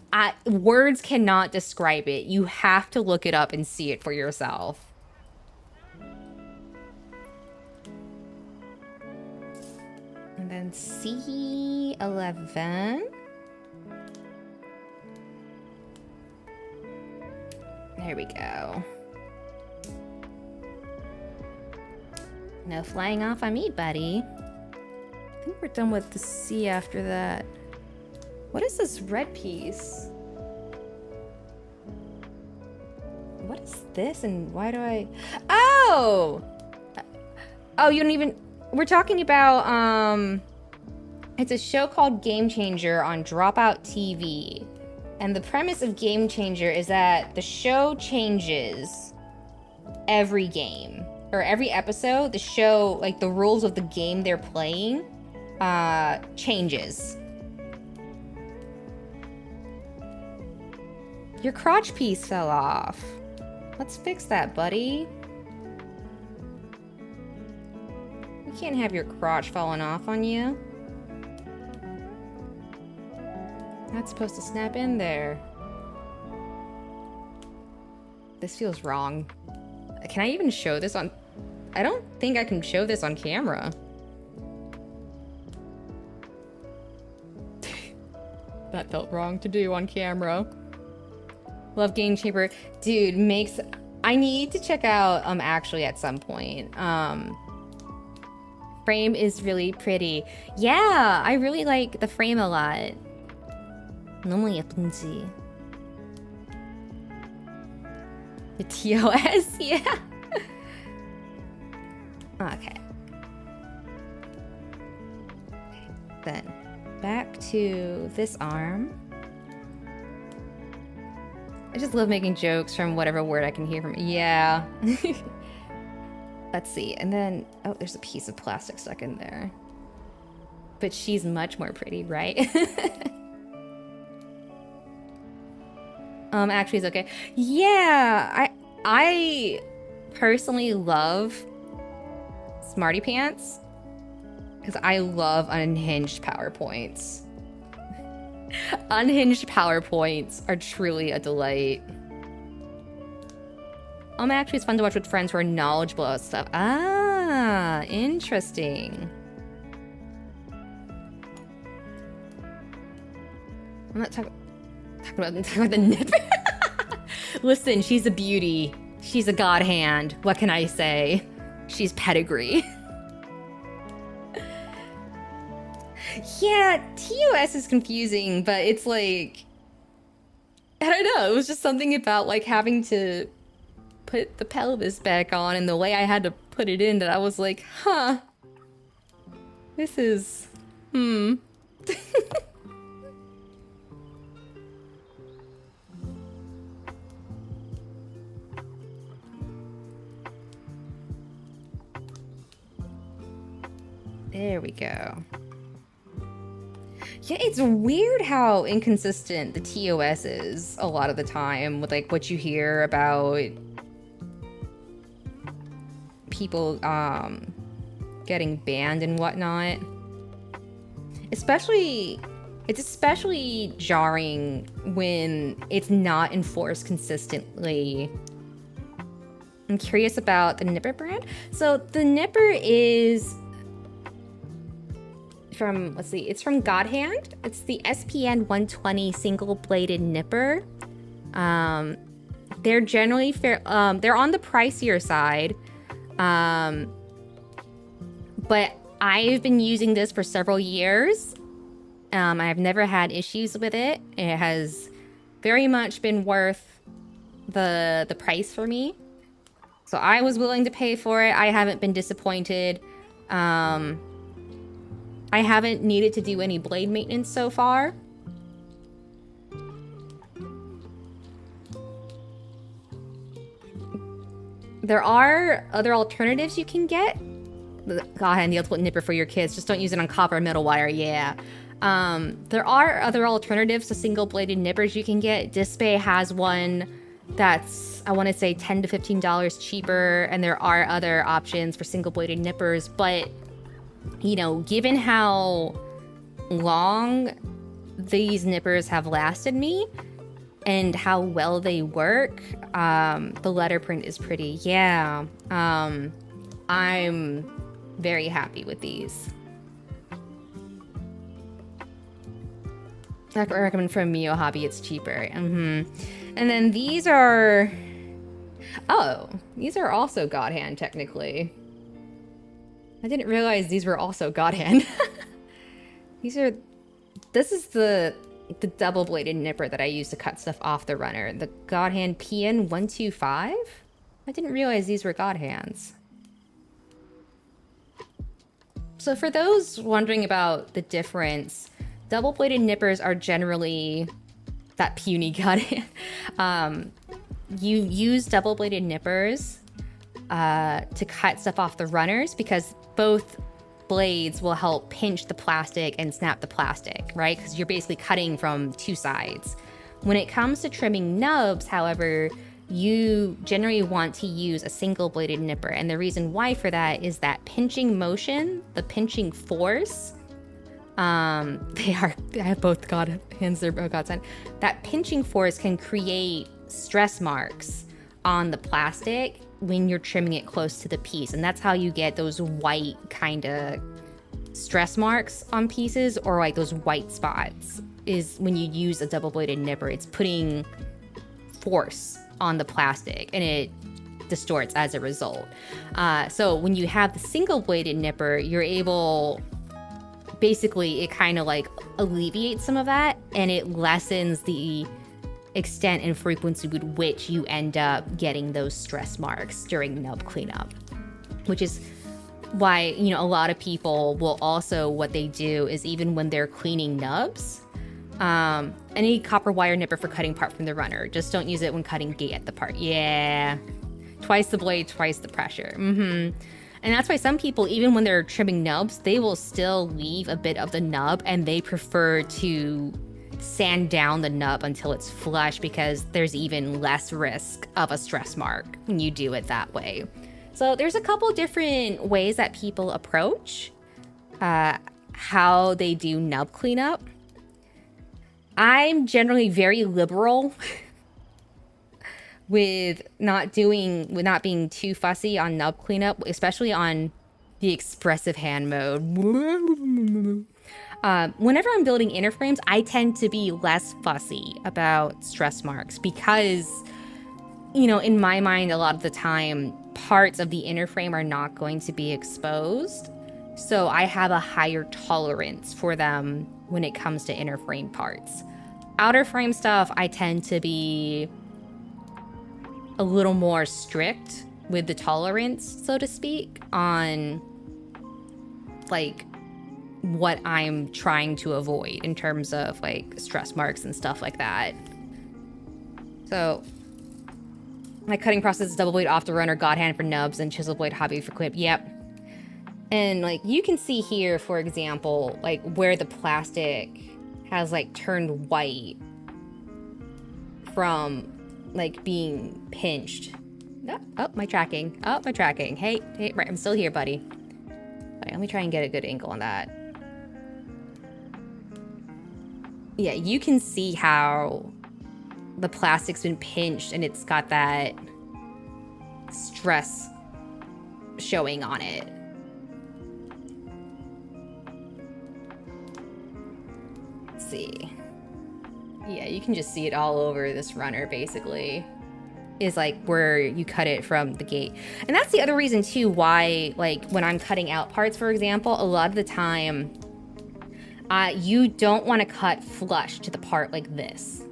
words cannot describe it. You have to look it up and see it for yourself. And then C11. There we go. No flying off on me, buddy. I think we're done with the C after that. What is this red piece? What is this and why do I... Oh! Oh, you don't even... We're talking about, it's a show called Game Changer on Dropout TV. And the premise of Game Changer is that the show changes every game. Or every episode, the show, like the rules of the game they're playing, changes. Your crotch piece fell off. Let's fix that, buddy. You can't have your crotch falling off on you. Not supposed to snap in there. This feels wrong. Can I even show this on... I don't think I can show this on camera. That felt wrong to do on camera. Love Game Chamber. Dude, makes... I need to check out, actually at some point. Frame is really pretty. Yeah, I really like the frame a lot. 너무 예쁜지. The TOS, yeah. Okay. Then back to this arm. I just love making jokes from whatever word I can hear from. Yeah. Let's see. And then, oh, there's a piece of plastic stuck in there. But she's much more pretty, right? Actually, it's okay. Yeah, I personally love Smarty Pants because I love unhinged PowerPoints. Unhinged PowerPoints are truly a delight. Actually, it's fun to watch with friends who are knowledgeable about stuff. Ah, interesting. I'm not talking about the nipper. Listen, she's a beauty. She's a god hand. What can I say? She's pedigree. Yeah, TOS is confusing, but it's like... I don't know, it was just something about like having to put the pelvis back on and the way I had to put it in that I was like, huh. This is... There we go. Yeah, it's weird how inconsistent the TOS is a lot of the time with like what you hear about people getting banned and whatnot. It's especially jarring when it's not enforced consistently. I'm curious about the Nipper brand. So the Nipper is from, it's from God Hand. It's the SPN 120 single bladed nipper. They're generally fair. They're on the pricier side. But I've been using this for several years. I've never had issues with it. It has very much been worth the price for me. So I was willing to pay for it. I haven't been disappointed. I haven't needed to do any blade maintenance so far. There are other alternatives you can get. Go ahead, the ultimate nipper for your kids. Just don't use it on copper and metal wire. Yeah. There are other alternatives to single-bladed nippers you can get. Display has one that's, I want to say, $10 to $15 cheaper, and there are other options for single-bladed nippers. But, you know, given how long these nippers have lasted me and how well they work, the letter print is pretty. Yeah. I'm very happy with these. I recommend from Mio Hobby, it's cheaper. And then these are... Oh, these are also God Hand, technically. I didn't realize these were also God Hand. These are... This is the double-bladed nipper that I use to cut stuff off the runner. The God Hand PN125? I didn't realize these were God Hands. So for those wondering about the difference, double-bladed nippers are generally that puny God Hand. You use double-bladed nippers to cut stuff off the runners because both blades will help pinch the plastic and snap the plastic, right? Because you're basically cutting from two sides. When it comes to trimming nubs, however, you generally want to use a single-bladed nipper. And the reason why for that is that pinching motion, the pinching force, I have both God Hands, they're both God's hand. That pinching force can create stress marks on the plastic when you're trimming it close to the piece. And that's how you get those white kind of stress marks on pieces, or like those white spots, is when you use a double-bladed nipper. It's putting force on the plastic and it distorts as a result. So when you have the single-bladed nipper, you're able... Basically, it kind of like alleviates some of that, and it lessens the extent and frequency with which you end up getting those stress marks during nub cleanup. Which is why, you know, a lot of people will also, what they do is even when they're cleaning nubs, any copper wire nipper for cutting part from the runner. Just don't use it when cutting gate at the part. Yeah. Twice the blade, twice the pressure. And that's why some people, even when they're trimming nubs, they will still leave a bit of the nub, and they prefer to sand down the nub until it's flush because there's even less risk of a stress mark when you do it that way. So there's a couple different ways that people approach how they do nub cleanup. I'm generally very liberal with not being too fussy on nub cleanup, especially on the expressive hand mode. Whenever I'm building inner frames, I tend to be less fussy about stress marks because, you know, in my mind, a lot of the time, parts of the inner frame are not going to be exposed. So I have a higher tolerance for them when it comes to inner frame parts. Outer frame stuff, I tend to be a little more strict with the tolerance, so to speak, on like what I'm trying to avoid in terms of like stress marks and stuff like that. So my cutting process is double blade off the runner, God Hand for nubs, and chisel blade hobby for clip. Yep. And like you can see here, for example, like where the plastic has like turned white from like being pinched. Oh, my tracking. Oh, my tracking. Hey, right, I'm still here, buddy. Right, let me try and get a good angle on that. Yeah, you can see how the plastic's been pinched and it's got that stress showing on it. Let's see. Yeah, you can just see it all over this runner, basically. Is like where you cut it from the gate. And that's the other reason too why, like, when I'm cutting out parts, for example, a lot of the time, you don't want to cut flush to the part like this,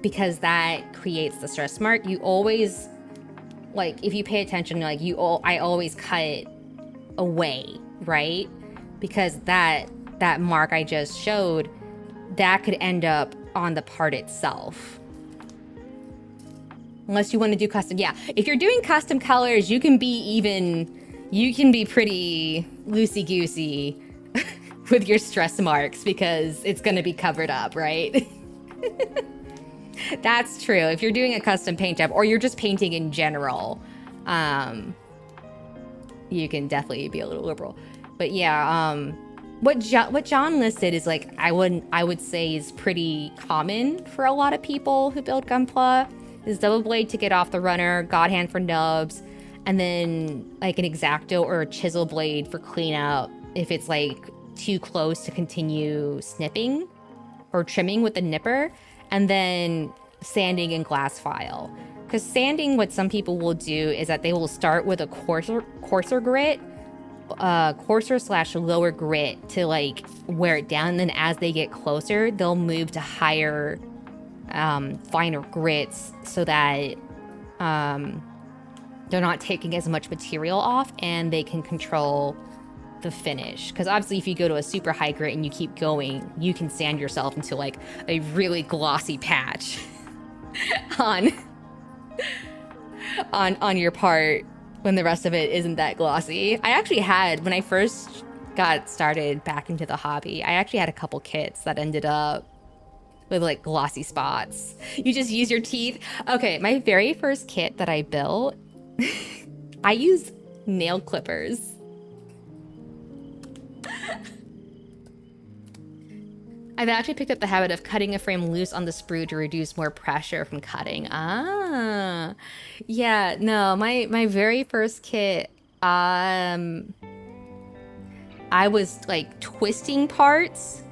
because that creates the stress mark. You always, like, if you pay attention, like, I always cut away, right? Because that mark I just showed, that could end up on the part itself. Unless you want to do custom. Yeah, if you're doing custom colors, you can be pretty loosey-goosey with your stress marks, because it's going to be covered up, right? That's true. If you're doing a custom paint job, or you're just painting in general, you can definitely be a little liberal. But yeah, what John listed is, like, I would say is pretty common for a lot of people who build Gunpla. Is double blade to get off the runner, God hand for nubs, and then like an X-Acto or a chisel blade for cleanout if it's like too close to continue snipping or trimming with the nipper, and then sanding and glass file. Because sanding, what some people will do is that they will start with a coarser grit, coarser/lower grit to like wear it down, and then as they get closer, they'll move to higher finer grits, so that they're not taking as much material off and they can control the finish. Because obviously if you go to a super high grit and you keep going, you can sand yourself into like a really glossy patch on your part when the rest of it isn't that glossy. I actually had, when I first got started back into the hobby, I actually had a couple kits that ended up with like glossy spots. You just use your teeth. Okay, my very first kit that I built, I used nail clippers. I've actually picked up the habit of cutting a frame loose on the sprue to reduce more pressure from cutting. Ah, yeah, no, my very first kit, I was like twisting parts.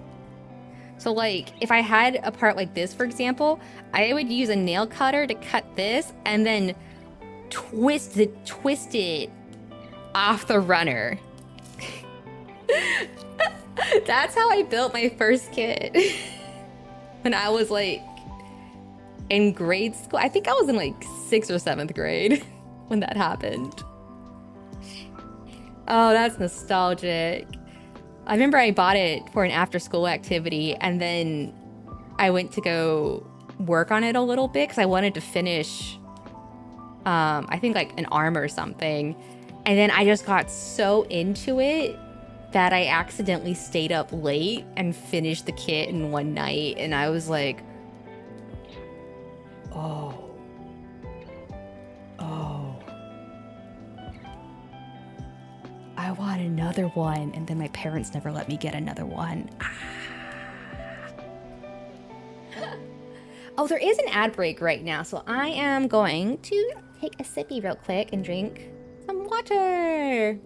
So like if I had a part like this, for example, I would use a nail cutter to cut this and then twist it off the runner. That's how I built my first kit. When I was like in grade school. I think I was in like 6th or 7th grade when that happened. Oh, that's nostalgic. I remember I bought it for an after-school activity, and then I went to go work on it a little bit because I wanted to finish, I think like an arm or something. And then I just got so into it that I accidentally stayed up late and finished the kit in one night. And I was like, oh. I want another one. And then my parents never let me get another one. Oh, there is an ad break right now. So I am going to take a sippy real quick and drink some water.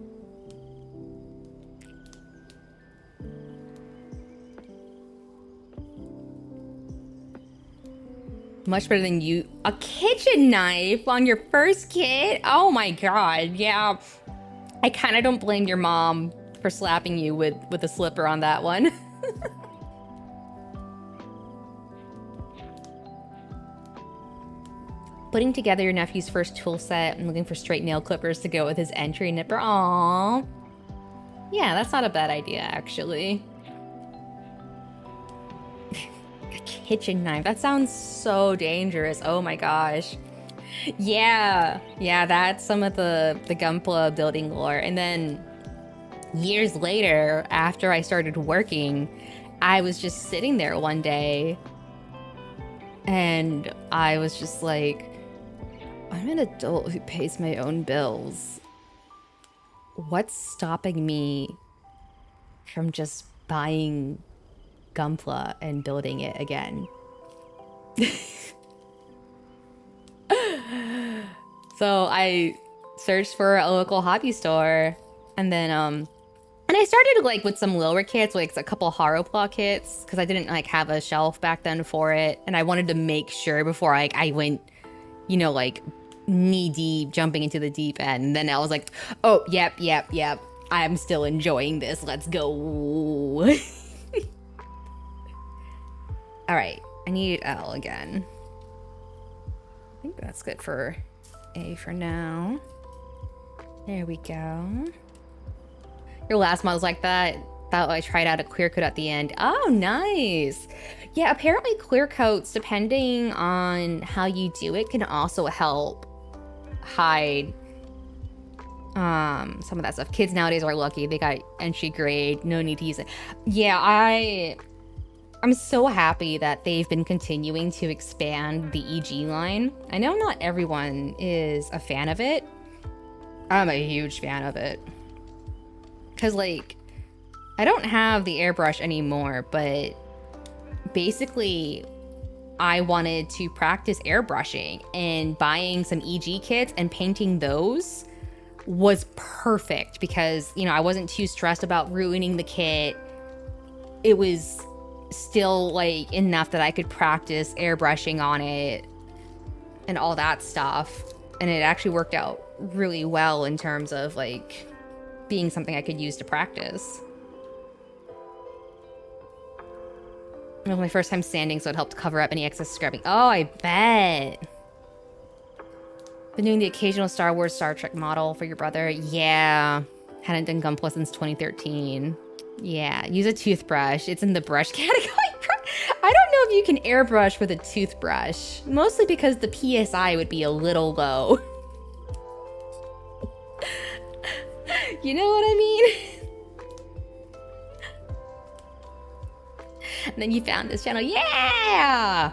Much better than you. A kitchen knife on your first kit? Oh my god, yeah. I kind of don't blame your mom for slapping you with a slipper on that one. Putting together your nephew's first tool set and looking for straight nail clippers to go with his entry nipper. Aww. Yeah, that's not a bad idea, actually. A kitchen knife. That sounds so dangerous. Oh my gosh. Yeah, that's some of the Gunpla building lore. And then years later, after I started working, I was just sitting there one day and I was just like, I'm an adult who pays my own bills. What's stopping me from just buying Gunpla and building it again? So I searched for a local hobby store, and then And I started like with some lower kits, like a couple Haropla kits, because I didn't like have a shelf back then for it, and I wanted to make sure before I went, you know, like knee deep, jumping into the deep end. And then I was like, oh, yep. I'm still enjoying this. Let's go. All right, I need L again. I think that's good for A for now. There we go. Your last mod was like that. Thought I tried out a clear coat at the end. Oh, nice. Yeah, apparently clear coats, depending on how you do it, can also help hide some of that stuff. Kids nowadays are lucky. They got entry grade, no need to use it. Yeah, I'm so happy that they've been continuing to expand the EG line. I know not everyone is a fan of it. I'm a huge fan of it. Because, like, I don't have the airbrush anymore, but basically I wanted to practice airbrushing, and buying some EG kits and painting those was perfect because, you know, I wasn't too stressed about ruining the kit. It was still, like, enough that I could practice airbrushing on it and all that stuff. And it actually worked out really well in terms of, like, being something I could use to practice. It was my first time sanding, so it helped cover up any excess scrubbing. Oh, I bet. Been doing the occasional Star Wars, Star Trek model for your brother. Yeah. Hadn't done Gunpla since 2013. Yeah, use a toothbrush. It's in the brush category. I don't know if you can airbrush with a toothbrush. Mostly because the PSI would be a little low. You know what I mean? And then you found this channel. Yeah!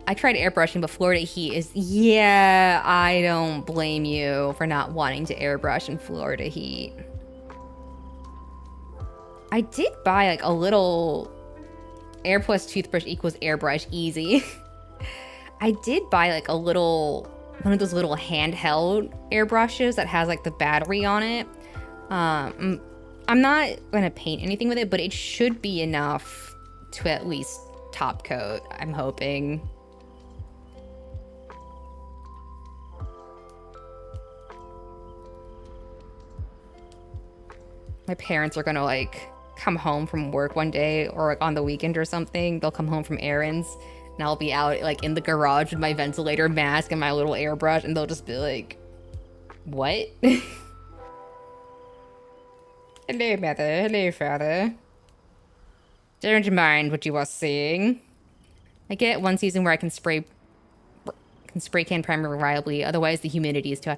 I tried airbrushing, but Florida heat is... Yeah, I don't blame you for not wanting to airbrush in Florida heat. I did buy like a little air plus toothbrush equals airbrush easy. I did buy like a little... one of those little handheld airbrushes that has like the battery on it. I'm not gonna paint anything with it, but it should be enough to at least top coat, I'm hoping. My parents are gonna like come home from work one day or like on the weekend or something. They'll come home from errands and I'll be out like in the garage with my ventilator mask and my little airbrush, and they'll just be like, what? Hello, mother. Hello, father. Don't mind what you are seeing. I get one season where I can spray can primer reliably, otherwise the humidity is too high.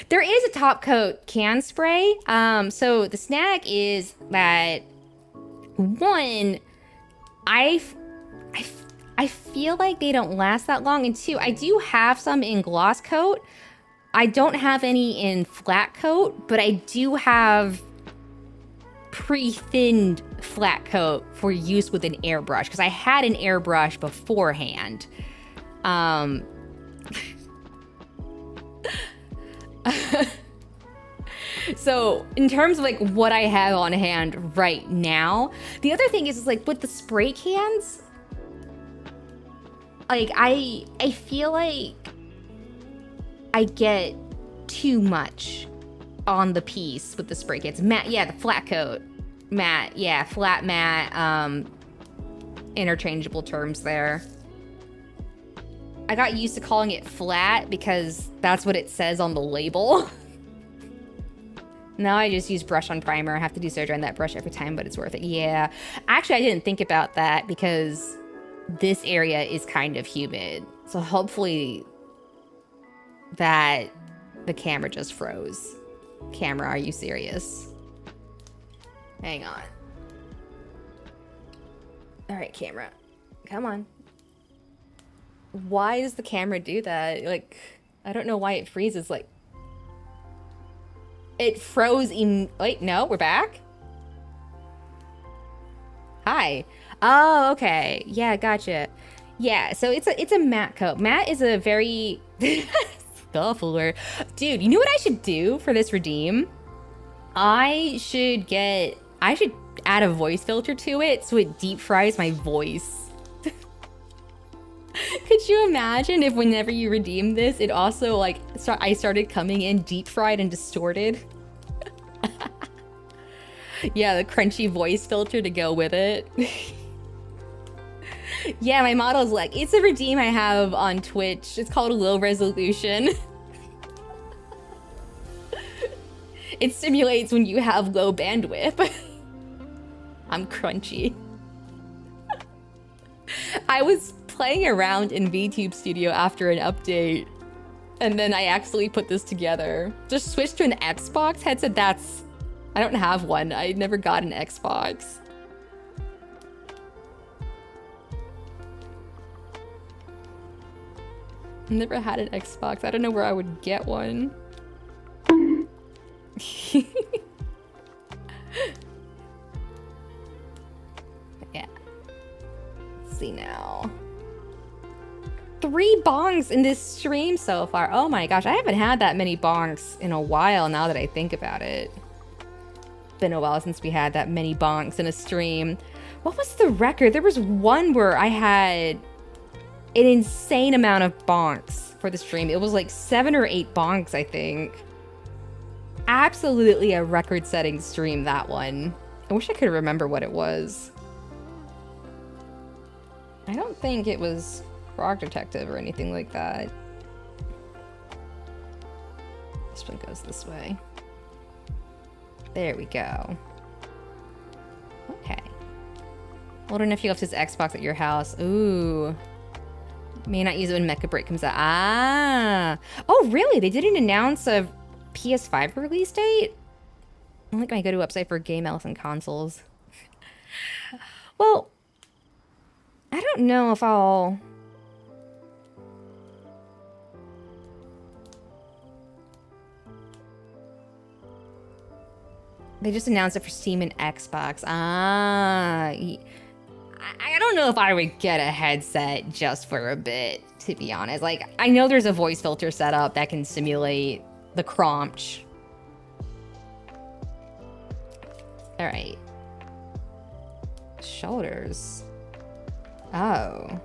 There is a top coat can spray. So the snag is that, one, I feel like they don't last that long, and two, I do have some in gloss coat. I don't have any in flat coat, but I do have pre-thinned flat coat for use with an airbrush, because I had an airbrush beforehand. So in terms of like what I have on hand right now, the other thing is like with the spray cans, like I feel like I get too much on the piece with the spray cans. Matte, yeah, the flat coat. Matte, yeah, flat matte, interchangeable terms there. I got used to calling it flat because that's what it says on the label. Now I just use brush on primer. I have to do surgery on that brush every time, but it's worth it. Yeah. Actually, I didn't think about that because this area is kind of humid. So hopefully that the camera just froze. Camera, are you serious? Hang on. All right, camera. Come on. Why does the camera do that? Like, I don't know why it freezes. Like, it froze in... Wait, no, we're back? Hi. Oh, okay. Yeah, gotcha. Yeah, so it's a matte coat. Matte is a very... Scuffler. Dude, you know what I should do for this redeem? I should add a voice filter to it so it deep fries my voice. Could you imagine if whenever you redeem this, it also like I started coming in deep fried and distorted? Yeah, the crunchy voice filter to go with it. Yeah, my model's like, it's a redeem I have on Twitch. It's called low resolution. It simulates when you have low bandwidth. I'm crunchy. I was playing around in VTube Studio after an update, and then I actually put this together. Just switched to an Xbox headset. I don't have one. I never got an Xbox. Never had an Xbox. I don't know where I would get one. Yeah. Let's see now. 3 bongs in this stream so far. Oh my gosh, I haven't had that many bongs in a while now that I think about it. Been a while since we had that many bonks in a stream. What was the record? There was one where I had an insane amount of bonks for the stream. It was like 7 or 8 bonks, I think. Absolutely a record-setting stream, that one. I wish I could remember what it was. I don't think it was Frog Detective or anything like that. This one goes this way. There we go. Okay. Wondering if he left his Xbox at your house. Ooh. May not use it when Mecha Break comes out. Ah. Oh, really? They didn't announce a PS5 release date? I like my go-to website for game else and consoles. Well, I don't know if I'll... They just announced it for Steam and Xbox. Ah. I don't know if I would get a headset just for a bit, to be honest. Like, I know there's a voice filter set up that can simulate the crunch. All right. Shoulders. Oh.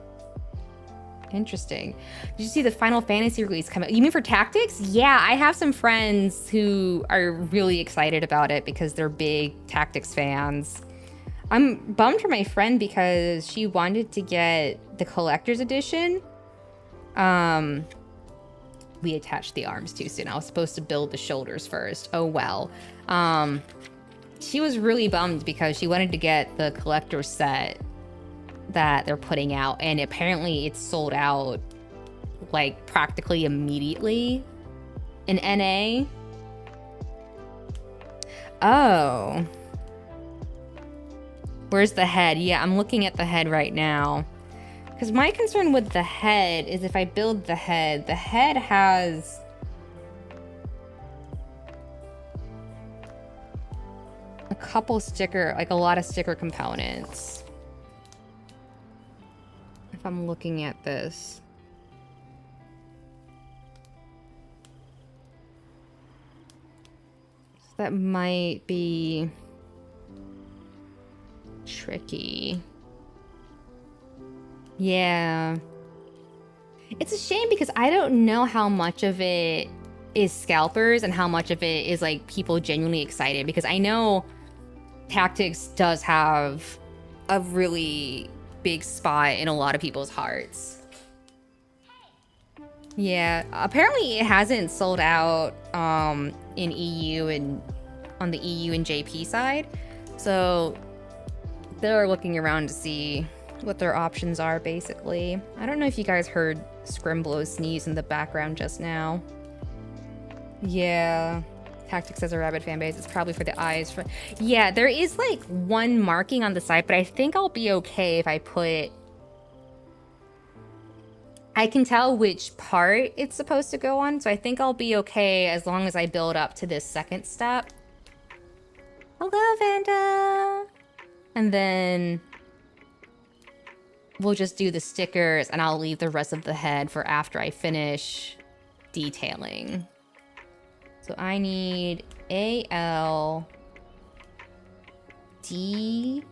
Interesting. Did you see the Final Fantasy release come out? You mean for Tactics? Yeah, I have some friends who are really excited about it because they're big Tactics fans. I'm bummed for my friend because she wanted to get the collector's edition. We attached the arms too soon. I was supposed to build the shoulders first. Oh well. She was really bummed because she wanted to get the collector's set that they're putting out, and apparently it's sold out like practically immediately in NA. Oh. Where's the head? Yeah, I'm looking at the head right now. Because my concern with the head is if I build the head has... a couple sticker, like a lot of sticker components. If I'm looking at this. So that might be tricky. Yeah. It's a shame because I don't know how much of it is scalpers and how much of it is like people genuinely excited, because I know Tactics does have a really big spot in a lot of people's hearts. Yeah, apparently it hasn't sold out in EU and on the EU and JP side. So they're looking around to see what their options are, basically. I don't know if you guys heard Scrimblow sneeze in the background just now. Yeah, Tactics has a rabid fan base. It's probably for the eyes. Yeah, there is like one marking on the side, but I think I'll be okay if I put... I can tell which part it's supposed to go on, so I think I'll be okay as long as I build up to this second step. Hello, Vanda! And then we'll just do the stickers, and I'll leave the rest of the head for after I finish detailing. So I need A-L, D,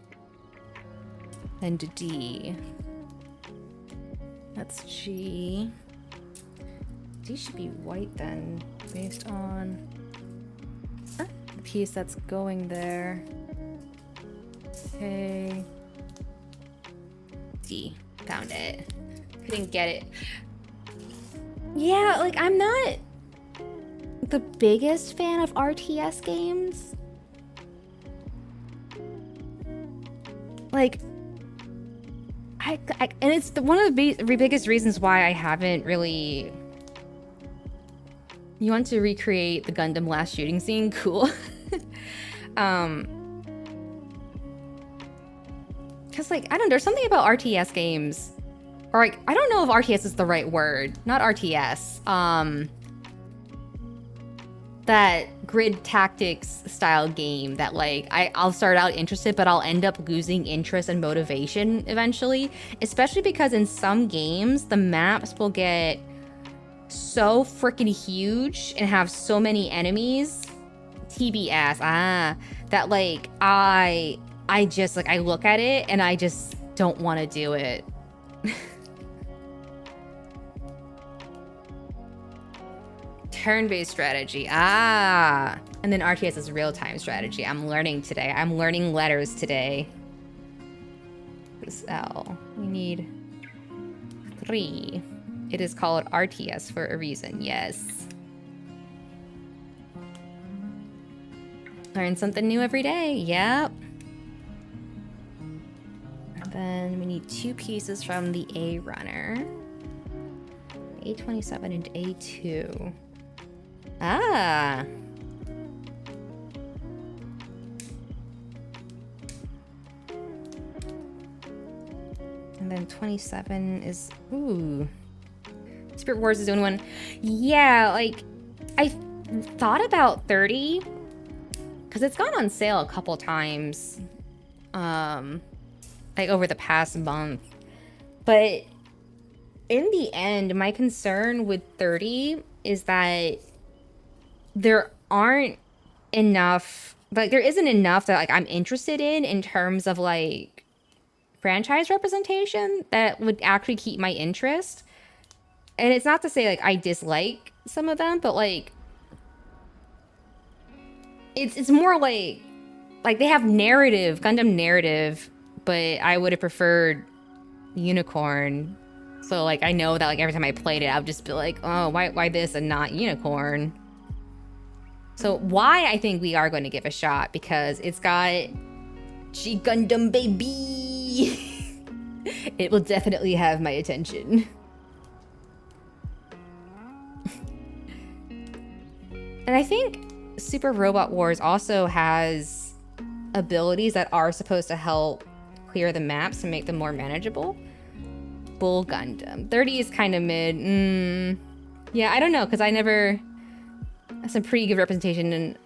and D. That's G. D should be white then, based on the piece that's going there. Okay. D. Found it. Couldn't get it. Yeah, like, I'm not the biggest fan of RTS games. Like, and it's one of the biggest reasons why I haven't really... You want to recreate the Gundam last shooting scene? Cool. Because, like, I don't know, there's something about RTS games, or, like, I don't know if RTS is the right word. Not RTS. That grid tactics style game that, like, I'll start out interested, but I'll end up losing interest and motivation eventually. Especially because in some games, the maps will get so freaking huge and have so many enemies. TBS, that, like, I just, like, I look at it and I just don't want to do it. Turn-based strategy, and then RTS is real-time strategy. I'm learning today. I'm learning letters today. This L, we need 3. It is called RTS for a reason, yes. Learn something new every day, yep. And then we need 2 pieces from the A runner. A27 and A2. And then 27 is, ooh. Spirit Wars is the only one. Yeah, like, I thought about 30, because it's gone on sale a couple times, like, over the past month. But in the end, my concern with 30 is that there aren't enough, like, there isn't enough that, like, I'm interested in terms of, like, franchise representation that would actually keep my interest. And it's not to say, like, I dislike some of them, but, like, it's more like they have narrative, Gundam narrative, but I would have preferred Unicorn. So, like, I know that, like, every time I played it, I would just be like, oh, why this and not Unicorn? So why I think we are going to give a shot, because it's got G Gundam, baby. It will definitely have my attention. And I think Super Robot Wars also has abilities that are supposed to help clear the maps and make them more manageable. Bull Gundam. 30 is kind of mid. Yeah, I don't know, because I never... That's a pretty good representation in...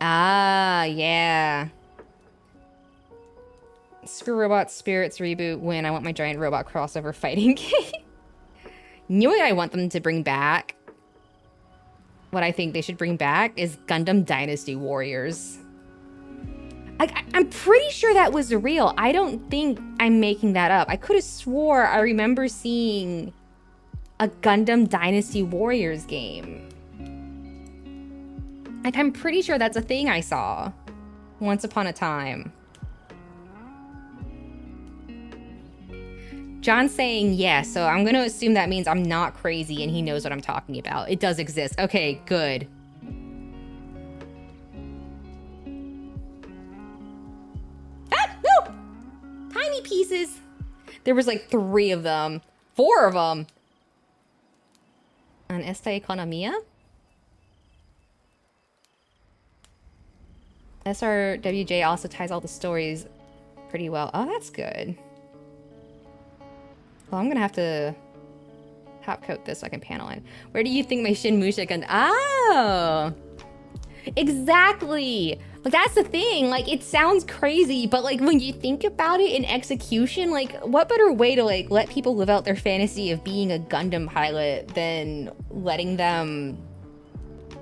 yeah. Super Robot Spirits reboot when I want my giant robot crossover fighting game. You know what I want them to bring back? What I think they should bring back is Gundam Dynasty Warriors. I'm pretty sure that was real. I don't think I'm making that up. I could have swore I remember seeing a Gundam Dynasty Warriors game. Like, I'm pretty sure that's a thing I saw once upon a time. John's saying yes, so I'm going to assume that means I'm not crazy and he knows what I'm talking about. It does exist. Okay, good. Ah, no! Tiny pieces. There was like 3 of them. 4 of them. On Esta Economia? SRWJ also ties all the stories pretty well. Oh, that's good. Well, I'm gonna have to top coat this so I can panel in. Where do you think my Shin Musha gun? Oh! Exactly! But that's the thing, like, it sounds crazy, but like when you think about it in execution, like what better way to like let people live out their fantasy of being a Gundam pilot than letting them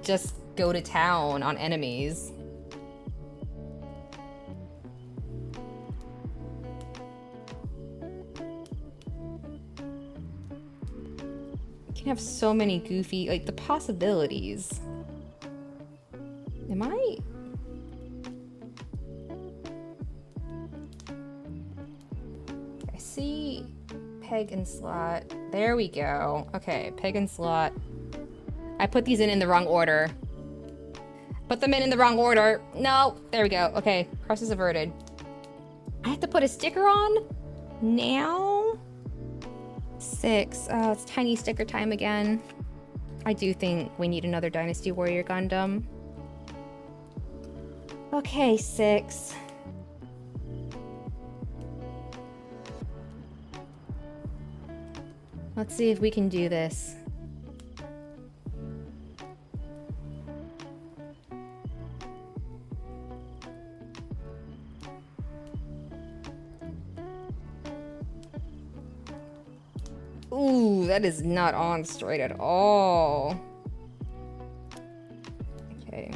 just go to town on enemies? You can have so many goofy, like the possibilities. Am I? I see peg and slot. There we go. Okay, peg and slot. I put these in the wrong order. Put them in the wrong order. No, there we go. Okay, cross is averted. I have to put a sticker on now? 6. Oh, it's tiny sticker time again. I do think we need another Dynasty Warrior Gundam. Okay, 6. Let's see if we can do this. Ooh, that is not on straight at all. Okay.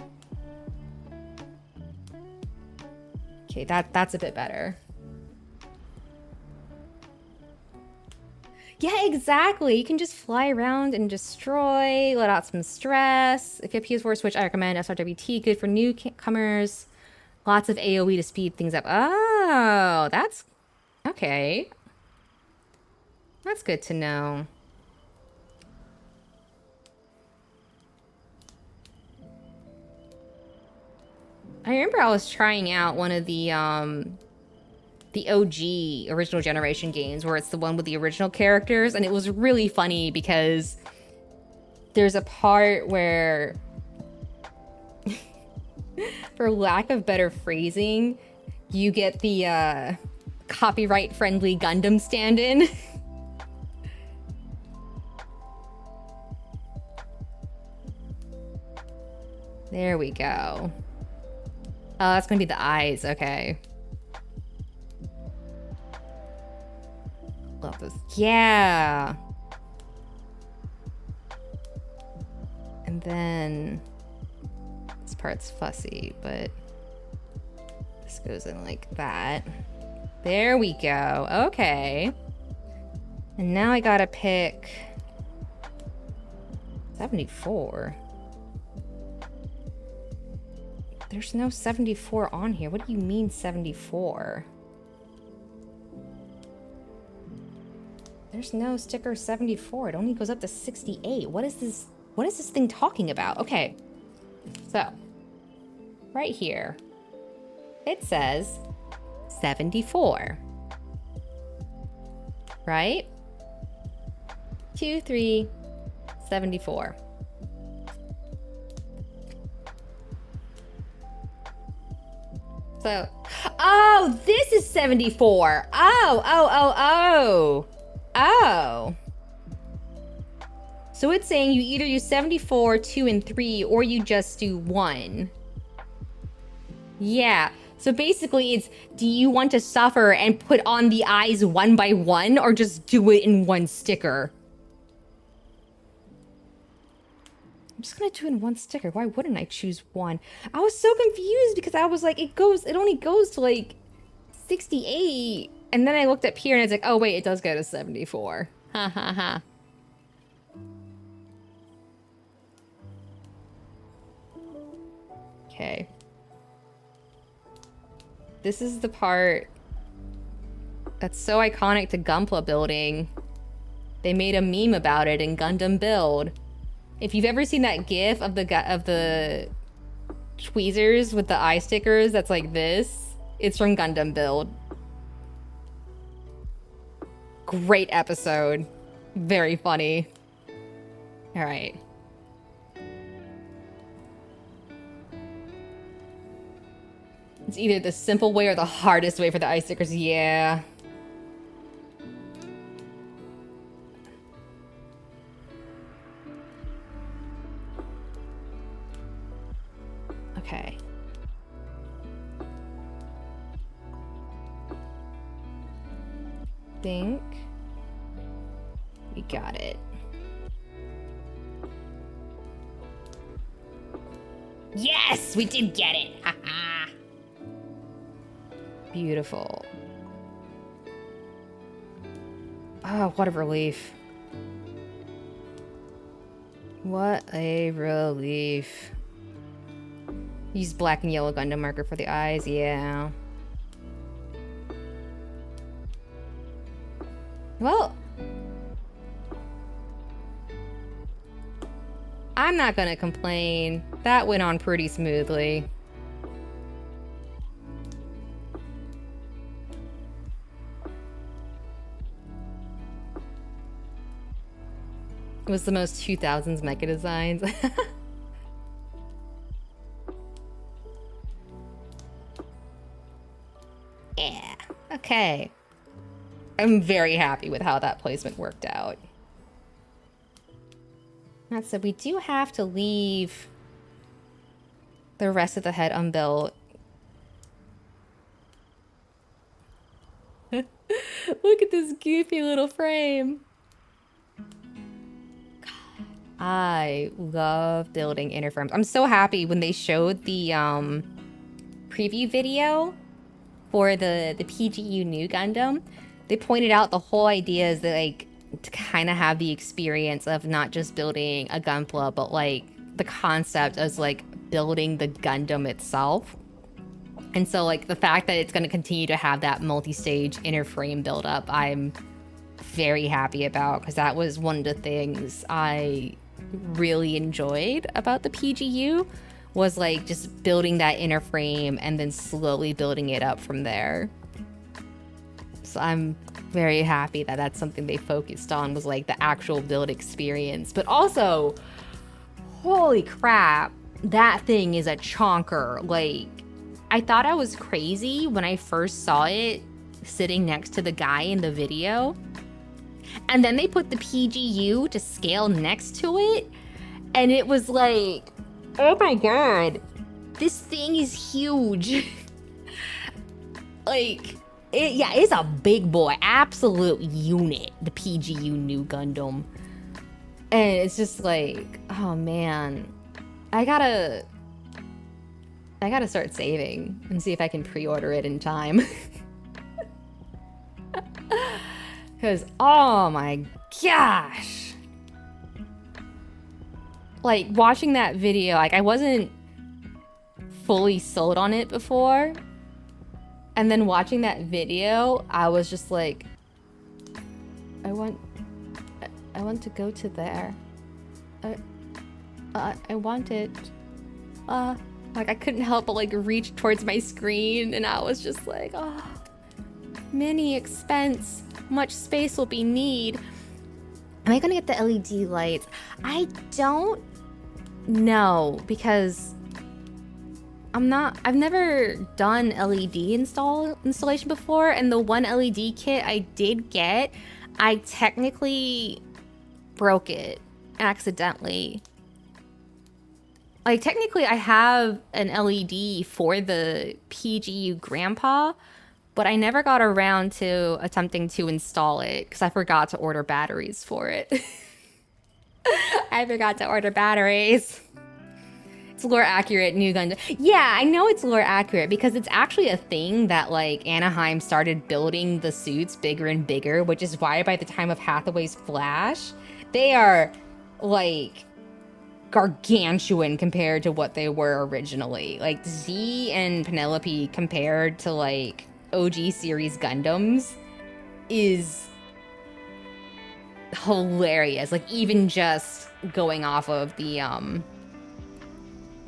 Okay, that's a bit better. Yeah, exactly. You can just fly around and destroy, let out some stress. If you have PS4 Switch, I recommend SRWT. Good for newcomers. Lots of AoE to speed things up. Oh, that's okay. That's good to know. I remember I was trying out one of the OG original generation games where it's the one with the original characters, and it was really funny because there's a part where for lack of better phrasing, you get the copyright friendly Gundam stand-in. There we go. Oh, that's gonna be the eyes, okay. Love this. Yeah. And then this part's fussy, but this goes in like that. There we go. Okay. And now I gotta pick 74. There's no 74 on here. What do you mean 74? There's no sticker 74. It only goes up to 68. What is this? What is this thing talking about? Okay. So, right here, it says 74. Right? 2, 3, 74. So, oh, this is 74. Oh. So it's saying you either use 74, 2, and 3, or you just do 1. Yeah. So basically it's, do you want to suffer and put on the eyes one by one, or just do it in one sticker? I'm just gonna do it in one sticker. Why wouldn't I choose 1? I was so confused because I was like, it only goes to like 68. And then I looked up here and it's like, oh wait, it does go to 74. Ha ha ha. Okay. This is the part that's so iconic to Gunpla building. They made a meme about it in Gundam Build. If you've ever seen that GIF of the tweezers with the eye stickers that's like this, it's from Gundam Build. Great episode. Very funny. All right. It's either the simple way or the hardest way for the eye stickers. Yeah. Okay. think we got it. Yes, we did get it. Haha. Beautiful. Oh, what a relief. What a relief. Use black and yellow Gundam marker for the eyes, yeah. Well, I'm not gonna complain. That went on pretty smoothly. It was the most 2000s mecha designs. Yeah, okay. I'm very happy with how that placement worked out. That said, we do have to leave the rest of the head unbuilt. Look at this goofy little frame. God, I love building inner frames. I'm so happy when they showed the preview video for the PGU new Gundam. They pointed out the whole idea is that, like, to kind of have the experience of not just building a Gunpla, but like the concept as like building the Gundam itself. And so like the fact that it's going to continue to have that multi-stage inner frame build up, I'm very happy about, because that was one of the things I really enjoyed about the PGU, was like just building that inner frame and then slowly building it up from there. So I'm very happy that that's something they focused on, was like the actual build experience. But also, holy crap, that thing is a chonker. Like, I thought I was crazy when I first saw it sitting next to the guy in the video. And then they put the PGU to scale next to it. And it was like, oh my god, this thing is huge. Like, it's a big boy, absolute unit, the PGU new Gundam. And it's just like, oh man, I gotta start saving and see if I can pre-order it in time. Because, oh my gosh. Like, watching that video, like, I wasn't fully sold on it before. And then watching that video, I was just like, I want to go to there. I want it. Like, I couldn't help but like reach towards my screen, and I was just like, oh, mini expense, much space will be need. Am I gonna get the LED lights? I don't know, because I've never done LED installation before, and the one LED kit I did get, I technically broke it accidentally. Like, technically I have an LED for the PGU Grandpa, but I never got around to attempting to install it because I forgot to order batteries for it. I forgot to order batteries. It's lore accurate, new Gundam. Yeah, I know it's lore accurate because it's actually a thing that like Anaheim started building the suits bigger and bigger, which is why by the time of Hathaway's Flash, they are like gargantuan compared to what they were originally. Like Z and Penelope compared to like OG series Gundams is hilarious. Like, even just going off of the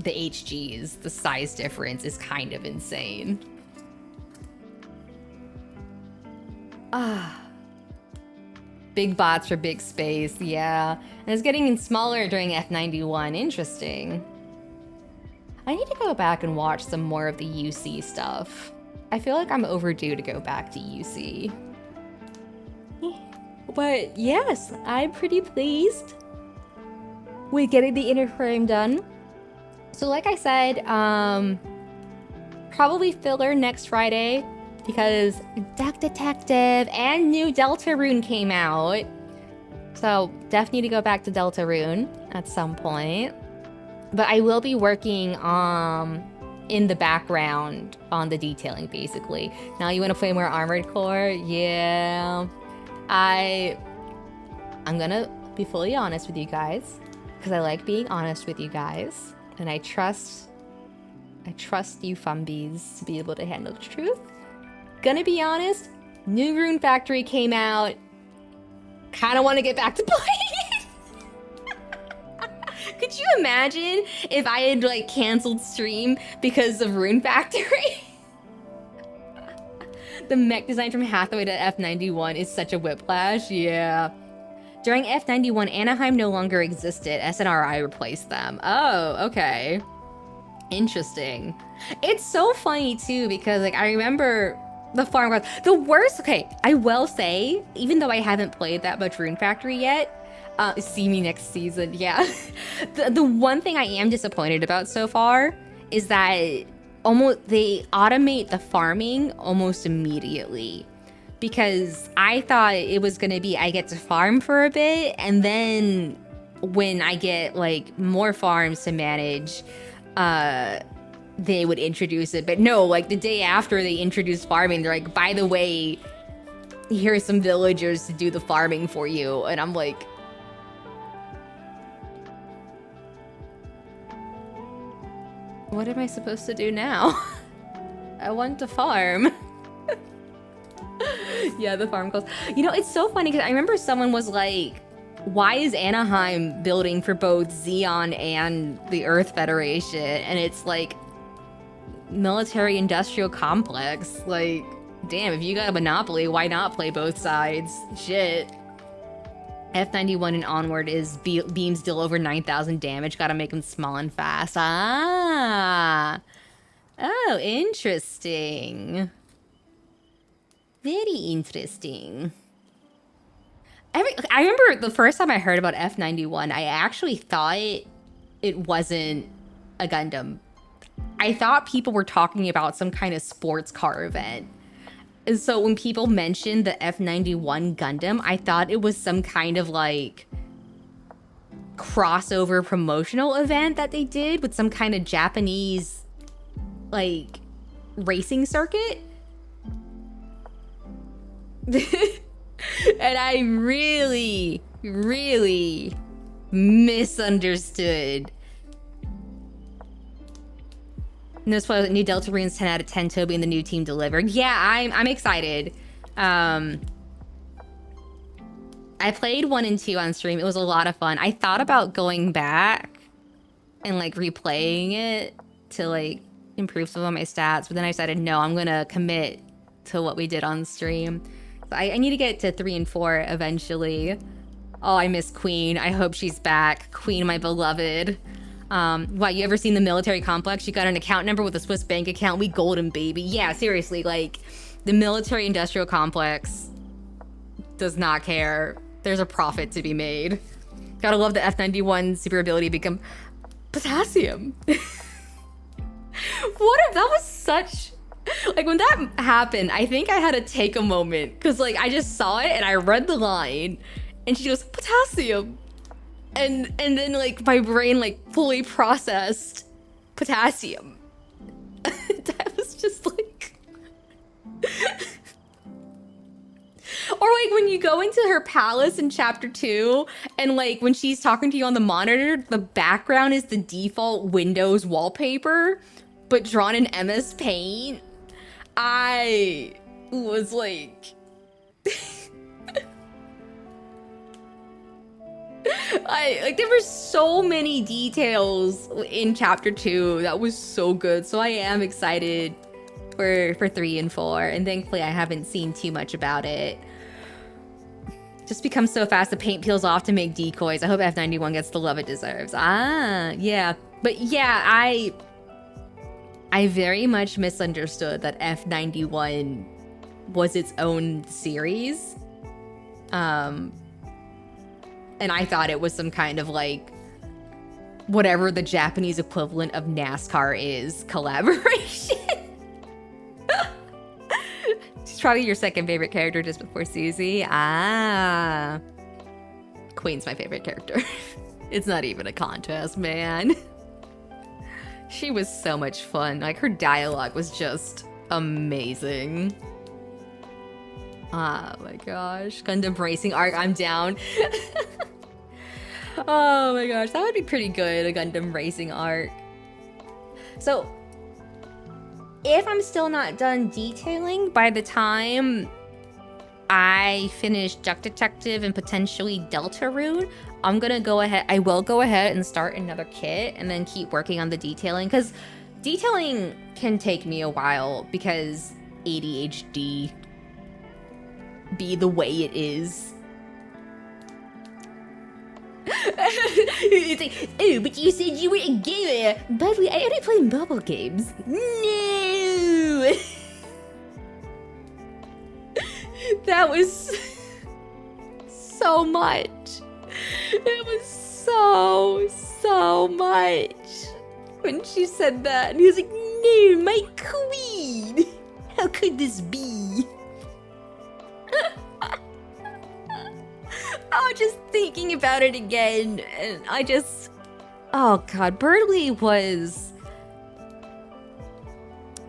HGs, the size difference is kind of insane. Big bots for big space, yeah. And it's getting smaller during F91, interesting. I need to go back and watch some more of the UC stuff. I feel like I'm overdue to go back to UC. But yes, I'm pretty pleased with getting the inner frame done. So like I said, probably filler next Friday. because Duck Detective and new Deltarune came out. So definitely need to go back to Deltarune at some point. But I will be working in the background on the detailing, basically. Now you want to play more Armored Core? Yeah. I'm gonna be fully honest with you guys, because I like being honest with you guys, and I trust you Fumbies to be able to handle the truth. Gonna be honest, new Rune Factory came out. Kind of want to get back to playing it. Could you imagine if I had like canceled stream because of Rune Factory? The mech design from Hathaway to F91 is such a whiplash. Yeah. During F91, Anaheim no longer existed. SNRI replaced them. Oh, okay. Interesting. It's so funny too, because like I remember the farm girls. The worst, okay, I will say, even though I haven't played that much Rune Factory yet, see me next season, yeah. The one thing I am disappointed about so far is that they automate the farming almost immediately. Because I thought it was gonna be I get to farm for a bit, and then when I get like more farms to manage, they would introduce it. But no, like the day after they introduced farming, they're like, by the way, here's some villagers to do the farming for you. And I'm like, what am I supposed to do now? I want to farm. Yeah, the farm calls. You know, it's so funny because I remember someone was like, why is Anaheim building for both Xeon and the Earth Federation? And it's like, military industrial complex. Like, damn, if you got a monopoly, why not play both sides? Shit. F91 and onward is beams deal over 9,000 damage. Gotta make them small and fast. Ah. Oh, interesting. Very interesting. I remember the first time I heard about F91, I actually thought it wasn't a Gundam. I thought people were talking about some kind of sports car event. And so when people mentioned the F91 Gundam, I thought it was some kind of like crossover promotional event that they did with some kind of Japanese like racing circuit. And I really, really misunderstood. No spoilers, new Deltarune's 10 out of 10, Toby and the new team delivered. Yeah, I'm excited. I played 1 and 2 on stream. It was a lot of fun. I thought about going back and like replaying it to like improve some of my stats, but then I decided, no, I'm gonna commit to what we did on stream. So I need to get to 3 and 4 eventually. Oh, I miss Queen. I hope she's back. Queen, my beloved. What, you ever seen the military complex? She got an account number with a Swiss bank account. We golden, baby. Yeah, seriously, like, the military industrial complex does not care. There's a profit to be made. Gotta love the F91 super ability to become potassium. What if that was such... Like, when that happened, I think I had to take a moment. Because, like, I just saw it and I read the line. And she goes, potassium. And then, like, my brain, like, fully processed potassium. That was just, like... Or, like, when you go into her palace in Chapter 2, and, like, when she's talking to you on the monitor, the background is the default Windows wallpaper, but drawn in MS Paint. I was, like... there were so many details in Chapter 2 that was so good. So I am excited for 3 and 4. And thankfully, I haven't seen too much about it. Just becomes so fast, the paint peels off to make decoys. I hope F91 gets the love it deserves. Ah, yeah. But yeah, I very much misunderstood that F91 was its own series. And I thought it was some kind of like whatever the Japanese equivalent of NASCAR is collaboration. It's probably your second favorite character just before Susie. Ah. Queen's my favorite character. It's not even a contest, man. She was so much fun. Like, her dialogue was just amazing. Oh my gosh. Gundam Racing Arc, I'm down. Oh my gosh, that would be pretty good, a Gundam Racing Arc. So, if I'm still not done detailing by the time I finish Duck Detective and potentially Deltarune, I will go ahead and start another kit and then keep working on the detailing, because detailing can take me a while because ADHD be the way it is. It's like, oh, but you said you were a gamer. By the way, I only play mobile games. No! That was so much. It was so much when she said that. And he was like, no, my queen. How could this be? Oh, just thinking about it again, and oh god, Birdley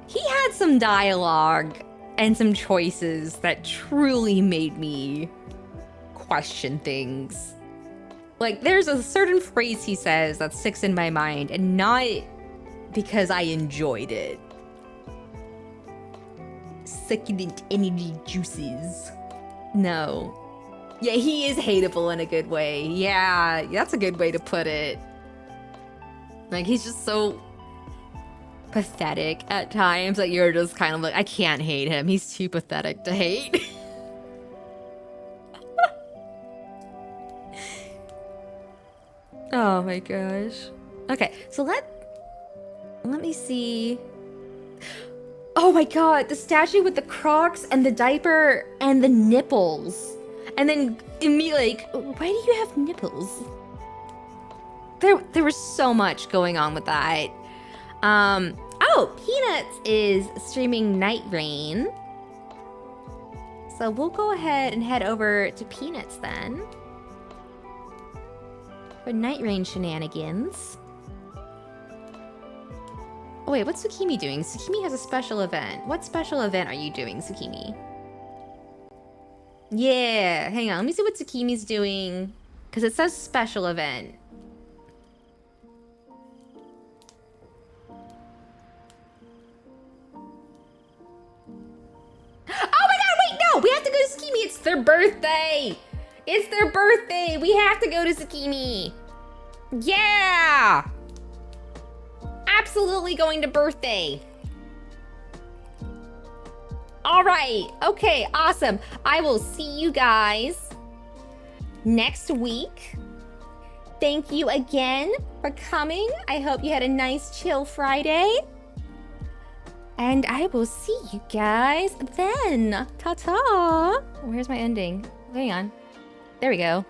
he had some dialogue and some choices that truly made me question things. Like, there's a certain phrase he says that sticks in my mind, and not because I enjoyed it. Succulent energy juices. No. Yeah, he is hateable in a good way. Yeah, that's a good way to put it. Like, he's just so pathetic at times that you're just kind of like, I can't hate him. He's too pathetic to hate. Oh my gosh. Okay, so let me see. Oh my god, the statue with the Crocs and the diaper and the nipples. And then me like, why do you have nipples? There was so much going on with that. Oh, Peanuts is streaming Night Rain. So we'll go ahead and head over to Peanuts then. For Night Rain shenanigans. Oh wait, what's Tsukimi doing? Tsukimi has a special event. What special event are you doing, Tsukimi? Yeah, hang on. Let me see what Tsukimi's doing. Because it says special event. Oh my god, wait, no! We have to go to Tsukimi. It's their birthday. It's their birthday. We have to go to Tsukimi. Yeah! Absolutely going to birthday. All right. Okay, awesome. I will see you guys next week. Thank you again for coming. I hope you had a nice chill Friday. And I will see you guys then. Ta-ta. Where's my ending? Hang on. There we go.